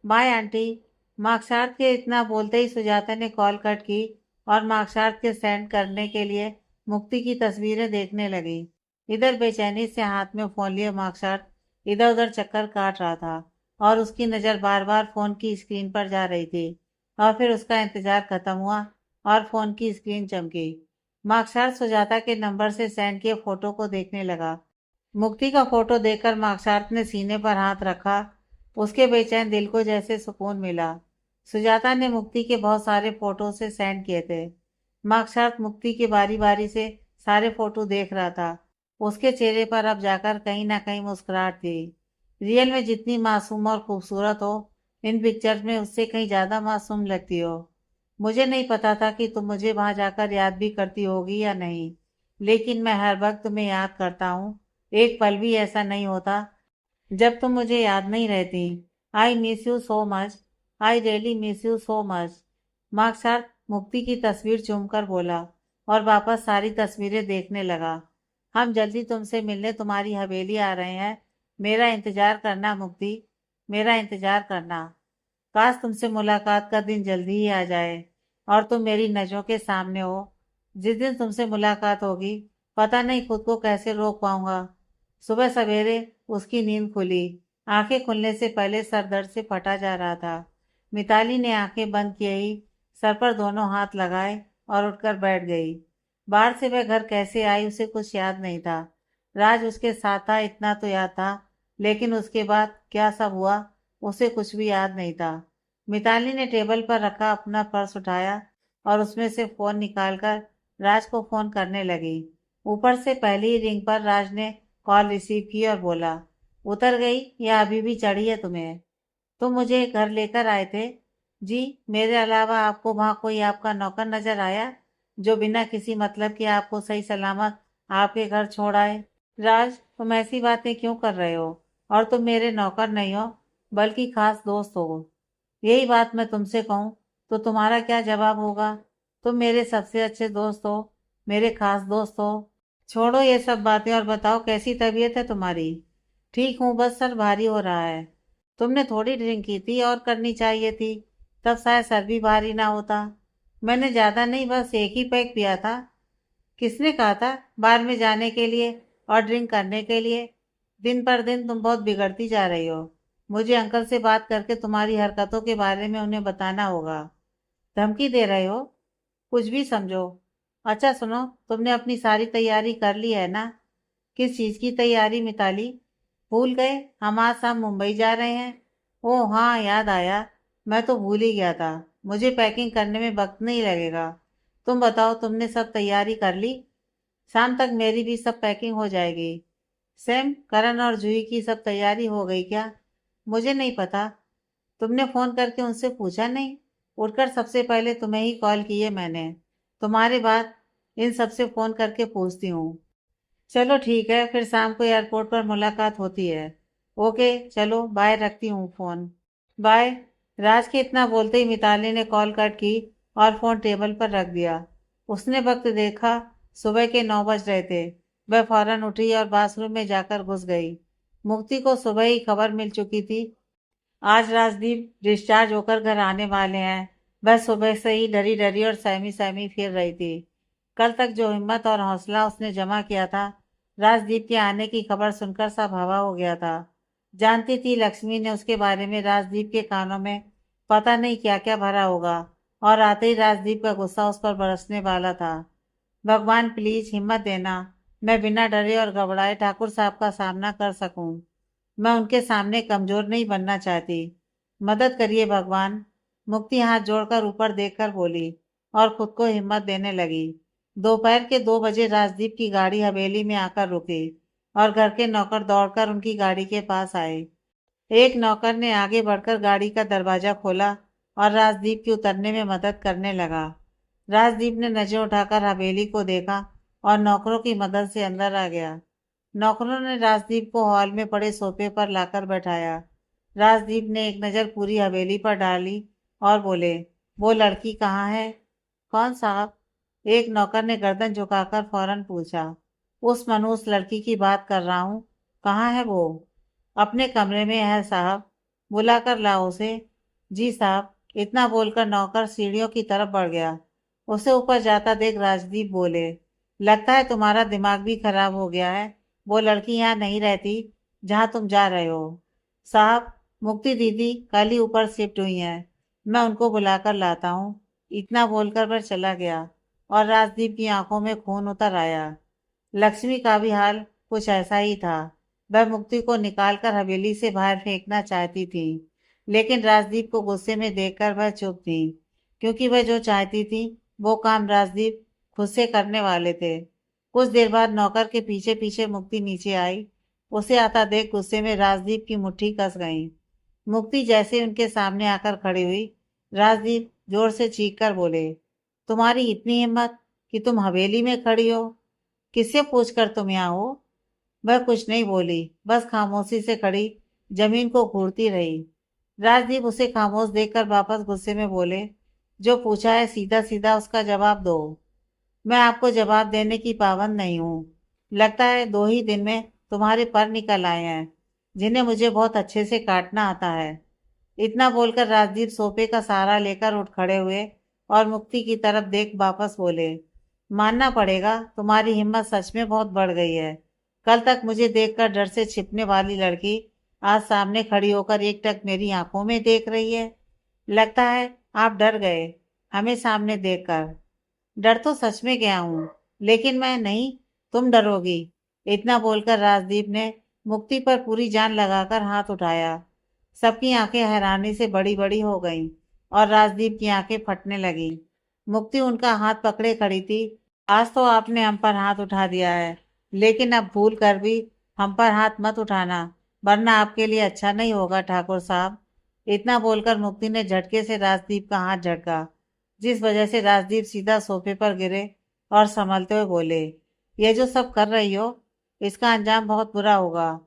Bye aunty. मार्कशार्ट के इतना बोलते ही सुजाता ने कॉल कट की और मार्कशार्ट के सेंड करने के लिए मुक्ति की तस्वीरें देखने लगी। इधर बेचैनी से हाथ में फ़ोन लिए मार्कशार्ट इधर उधर चक्कर काट रहा था और उसकी नज़र बार बार फ़ोन की स्क्रीन पर जा रही थी। और फिर उसका इंतज़ार ख़त्म हुआ और फ़ोन की स्क्रीन चमकी। मार्कशार्ट सुजाता के नंबर से सेंड किए फ़ोटो को देखने लगा। मुक्ति का फोटो देखकर मार्कशार्ट ने सीने पर हाथ रखा। उसके बेचैन दिल को जैसे सुकून मिला। सुजाता ने मुक्ति के बहुत सारे फोटो से सेंड किए थे। मार्कशार्ट मुक्ति के बारी बारी से सारे फोटो देख रहा था। उसके चेहरे पर अब जाकर कहीं ना कहीं मुस्कुराहट थी। रियल में जितनी मासूम और खूबसूरत हो, इन पिक्चर्स में उससे कहीं ज्यादा मासूम लगती हो। मुझे नहीं पता था कि तुम मुझे वहां जाकर याद भी करती होगी या नहीं, लेकिन मैं हर वक्त तुम्हें याद करता हूँ। एक पल भी ऐसा नहीं होता जब तुम मुझे याद नहीं रहती। I miss you so much. I really miss you so much. मार्कशार्ट मुक्ति की तस्वीर चूमकर बोला और वापस सारी तस्वीरें देखने लगा। हम जल्दी तुमसे मिलने तुम्हारी हवेली आ रहे हैं। मेरा इंतजार करना मुक्ति, मेरा इंतजार करना। काश तुमसे मुलाकात का दिन जल्दी ही आ जाए और तुम मेरी नज़रों के सामने हो। जिस दिन तुमसे मुलाकात होगी, पता नहीं खुद को कैसे रोक पाऊंगा। सुबह सवेरे उसकी नींद खुली। आंखें खुलने से पहले सर दर्द से फटा जा रहा था। मिताली ने आंखें बंद किए ही सर पर दोनों हाथ लगाए और उठकर बैठ गई। बाहर से वह घर कैसे आई उसे कुछ याद नहीं था। राज उसके साथ था इतना तो याद था, लेकिन उसके बाद क्या सब हुआ उसे कुछ भी याद नहीं था। मिताली ने टेबल पर रखा अपना पर्स उठाया और उसमें से फोन निकालकर राज को फोन करने लगी। ऊपर से पहली ही रिंग पर राज ने कॉल रिसीव की और बोला, उतर गई या अभी भी चढ़ी है तुम्हें? तुम मुझे घर लेकर आए थे? जी, मेरे अलावा आपको वहाँ कोई आपका नौकर नजर आया जो बिना किसी मतलब के आपको सही सलामत आपके घर छोड़ आए? राज, तुम ऐसी बातें क्यों कर रहे हो? और तुम मेरे नौकर नहीं हो बल्कि खास दोस्त हो। यही बात मैं तुमसे कहूँ तो तुम्हारा क्या जवाब होगा? तुम मेरे सबसे अच्छे दोस्त हो, मेरे खास दोस्त हो। छोड़ो ये सब बातें और बताओ कैसी तबीयत है तुम्हारी? ठीक हूँ, बस सर भारी हो रहा है। तुमने थोड़ी ड्रिंक की थी और करनी चाहिए थी, तब शायद सर भी भारी ना होता। मैंने ज्यादा नहीं, बस एक ही पैक पिया था। किसने कहा था बार में जाने के लिए और ड्रिंक करने के लिए? दिन पर दिन तुम बहुत बिगड़ती जा रही हो। मुझे अंकल से बात करके तुम्हारी हरकतों के बारे में उन्हें बताना होगा। धमकी दे रहे हो? कुछ भी समझो। अच्छा सुनो, तुमने अपनी सारी तैयारी कर ली है ना? किस चीज की तैयारी मिताली? भूल गए हम आज शाम मुंबई जा रहे हैं? ओह हाँ, याद आया। मैं तो भूल ही गया था। मुझे पैकिंग करने में वक्त नहीं लगेगा। तुम बताओ, तुमने सब तैयारी कर ली? शाम तक मेरी भी सब पैकिंग हो जाएगी। सैम, करण और जूही की सब तैयारी हो गई क्या? मुझे नहीं पता। तुमने फोन करके उनसे पूछा नहीं? उठकर सबसे पहले तुम्हें ही कॉल किए मैंने। तुम्हारे बाद इन सबसे फोन करके पूछती हूँ। चलो ठीक है, फिर शाम को एयरपोर्ट पर मुलाकात होती है। ओके चलो बाय, रखती हूँ फोन। बाय। राज के इतना बोलते ही मिताली ने कॉल कट की और फोन टेबल पर रख दिया। उसने वक्त देखा, सुबह के 9 बज रहे थे। वह फौरन उठी और बाथरूम में जाकर घुस गई। मुक्ति को सुबह ही खबर मिल चुकी थी, आज राजदीप डिस्चार्ज होकर घर आने वाले हैं। वह सुबह से ही डरी डरी और सहमी सहमी फिर रही थी। कल तक जो हिम्मत और हौसला उसने जमा किया था, राजदीप के आने की खबर सुनकर सब हवा हो गया था। जानती थी लक्ष्मी ने उसके बारे में राजदीप के कानों में पता नहीं क्या क्या भरा होगा, और आते ही राजदीप का गुस्सा उस पर बरसने वाला था। भगवान प्लीज हिम्मत देना, मैं बिना डरे और घबराए ठाकुर साहब का सामना कर सकूं। मैं उनके सामने कमजोर नहीं बनना चाहती। मदद करिए भगवान। मुक्ति हाथ जोड़कर ऊपर देखकर बोली और खुद को हिम्मत देने लगी। दोपहर के 2 बजे राजदीप की गाड़ी हवेली में आकर रुकी और घर के नौकर दौड़कर उनकी गाड़ी के पास आए। एक नौकर ने आगे बढ़कर गाड़ी का दरवाजा खोला और राजदीप के उतरने में मदद करने लगा। राजदीप ने नजर उठाकर हवेली को देखा और नौकरों की मदद से अंदर आ गया। नौकरों ने राजदीप को हॉल में पड़े सोफे पर लाकर बैठाया। राजदीप ने एक नज़र पूरी हवेली पर डाली और बोले, वो लड़की कहाँ है? कौन साहब? एक नौकर ने गर्दन झुकाकर फौरन पूछा। उस मनहूस लड़की की बात कर रहा हूँ। कहाँ है वो? अपने कमरे में है साहब, बुला कर लाओ उसे। जी साहब। इतना बोलकर नौकर सीढ़ियों की तरफ बढ़ गया। उसे ऊपर जाता देख राजदीप बोले, लगता है तुम्हारा दिमाग भी खराब हो गया है। वो लड़की यहाँ नहीं रहती जहाँ तुम जा रहे हो। साहब, मुक्ति दीदी कल ही ऊपर शिफ्ट हुई हैं, मैं उनको बुलाकर लाता हूँ। इतना बोलकर वह चला गया और राजदीप की आंखों में खून उतर आया। लक्ष्मी का भी हाल कुछ ऐसा ही था। वह मुक्ति को निकालकर हवेली से बाहर फेंकना चाहती थी, लेकिन राजदीप को गुस्से में देखकर वह चुप थी, क्योंकि वह जो चाहती थी वो काम राजदीप खुद से करने वाले थे। कुछ देर बाद नौकर के पीछे पीछे मुक्ति नीचे आई। उसे आता देख गुस्से में राजदीप की मुट्ठी कस गई। मुक्ति जैसे उनके सामने आकर खड़ी हुई, राजदीप जोर से चीख कर बोले, तुम्हारी इतनी हिम्मत कि तुम हवेली में खड़ी हो? किससे पूछकर तुम यहाँ हो? वह कुछ नहीं बोली, बस खामोशी से खड़ी जमीन को घूरती रही। राजदीप उसे खामोश देखकर वापस गुस्से में बोले, जो पूछा है सीधा सीधा उसका जवाब दो। मैं आपको जवाब देने की पाबंद नहीं हूँ। लगता है 2 ही दिन में तुम्हारे पर निकल आए हैं, जिन्हें मुझे बहुत अच्छे से काटना आता है। इतना बोलकर राजदीप सोफे का सहारा लेकर उठ खड़े हुए और मुक्ति की तरफ देख वापस बोले, मानना पड़ेगा तुम्हारी हिम्मत सच में बहुत बढ़ गई है। कल तक मुझे देखकर डर से छिपने वाली लड़की आज सामने खड़ी होकर एकटक मेरी आंखों में देख रही है। लगता है आप डर गए हमें सामने देखकर। डर तो सच में गया हूँ, लेकिन मैं नहीं, तुम डरोगी। इतना बोलकर राजदीप ने मुक्ति पर पूरी जान लगाकर हाथ उठाया। सबकी आंखें हैरानी से बड़ी बड़ी हो गईं और राजदीप की आंखें फटने लगीं। मुक्ति उनका हाथ पकड़े खड़ी थी। आज तो आपने हम पर हाथ उठा दिया है, लेकिन अब भूल कर भी हम पर हाथ मत उठाना, वरना आपके लिए अच्छा नहीं होगा ठाकुर साहब। इतना बोलकर मुक्ति ने झटके से राजदीप का हाथ झटका, जिस वजह से राजदीप सीधा सोफे पर गिरे और संभलते हुए बोले, ये जो सब कर रही हो इसका अंजाम बहुत बुरा होगा।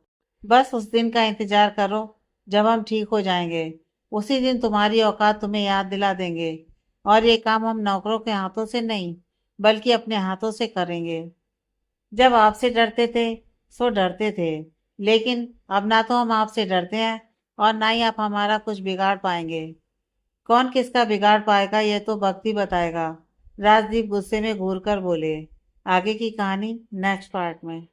बस उस दिन का इंतजार करो जब हम ठीक हो जाएंगे। उसी दिन तुम्हारी औकात तुम्हें याद दिला देंगे, और ये काम हम नौकरों के हाथों से नहीं बल्कि अपने हाथों से करेंगे। जब आपसे डरते थे सो डरते थे, लेकिन अब ना तो हम आपसे डरते हैं और ना ही आप हमारा कुछ बिगाड़ पाएंगे। कौन किसका बिगाड़ पाएगा यह तो वक्त ही बताएगा। राजदीप गुस्से में घूर कर बोले। आगे की कहानी नेक्स्ट पार्ट में।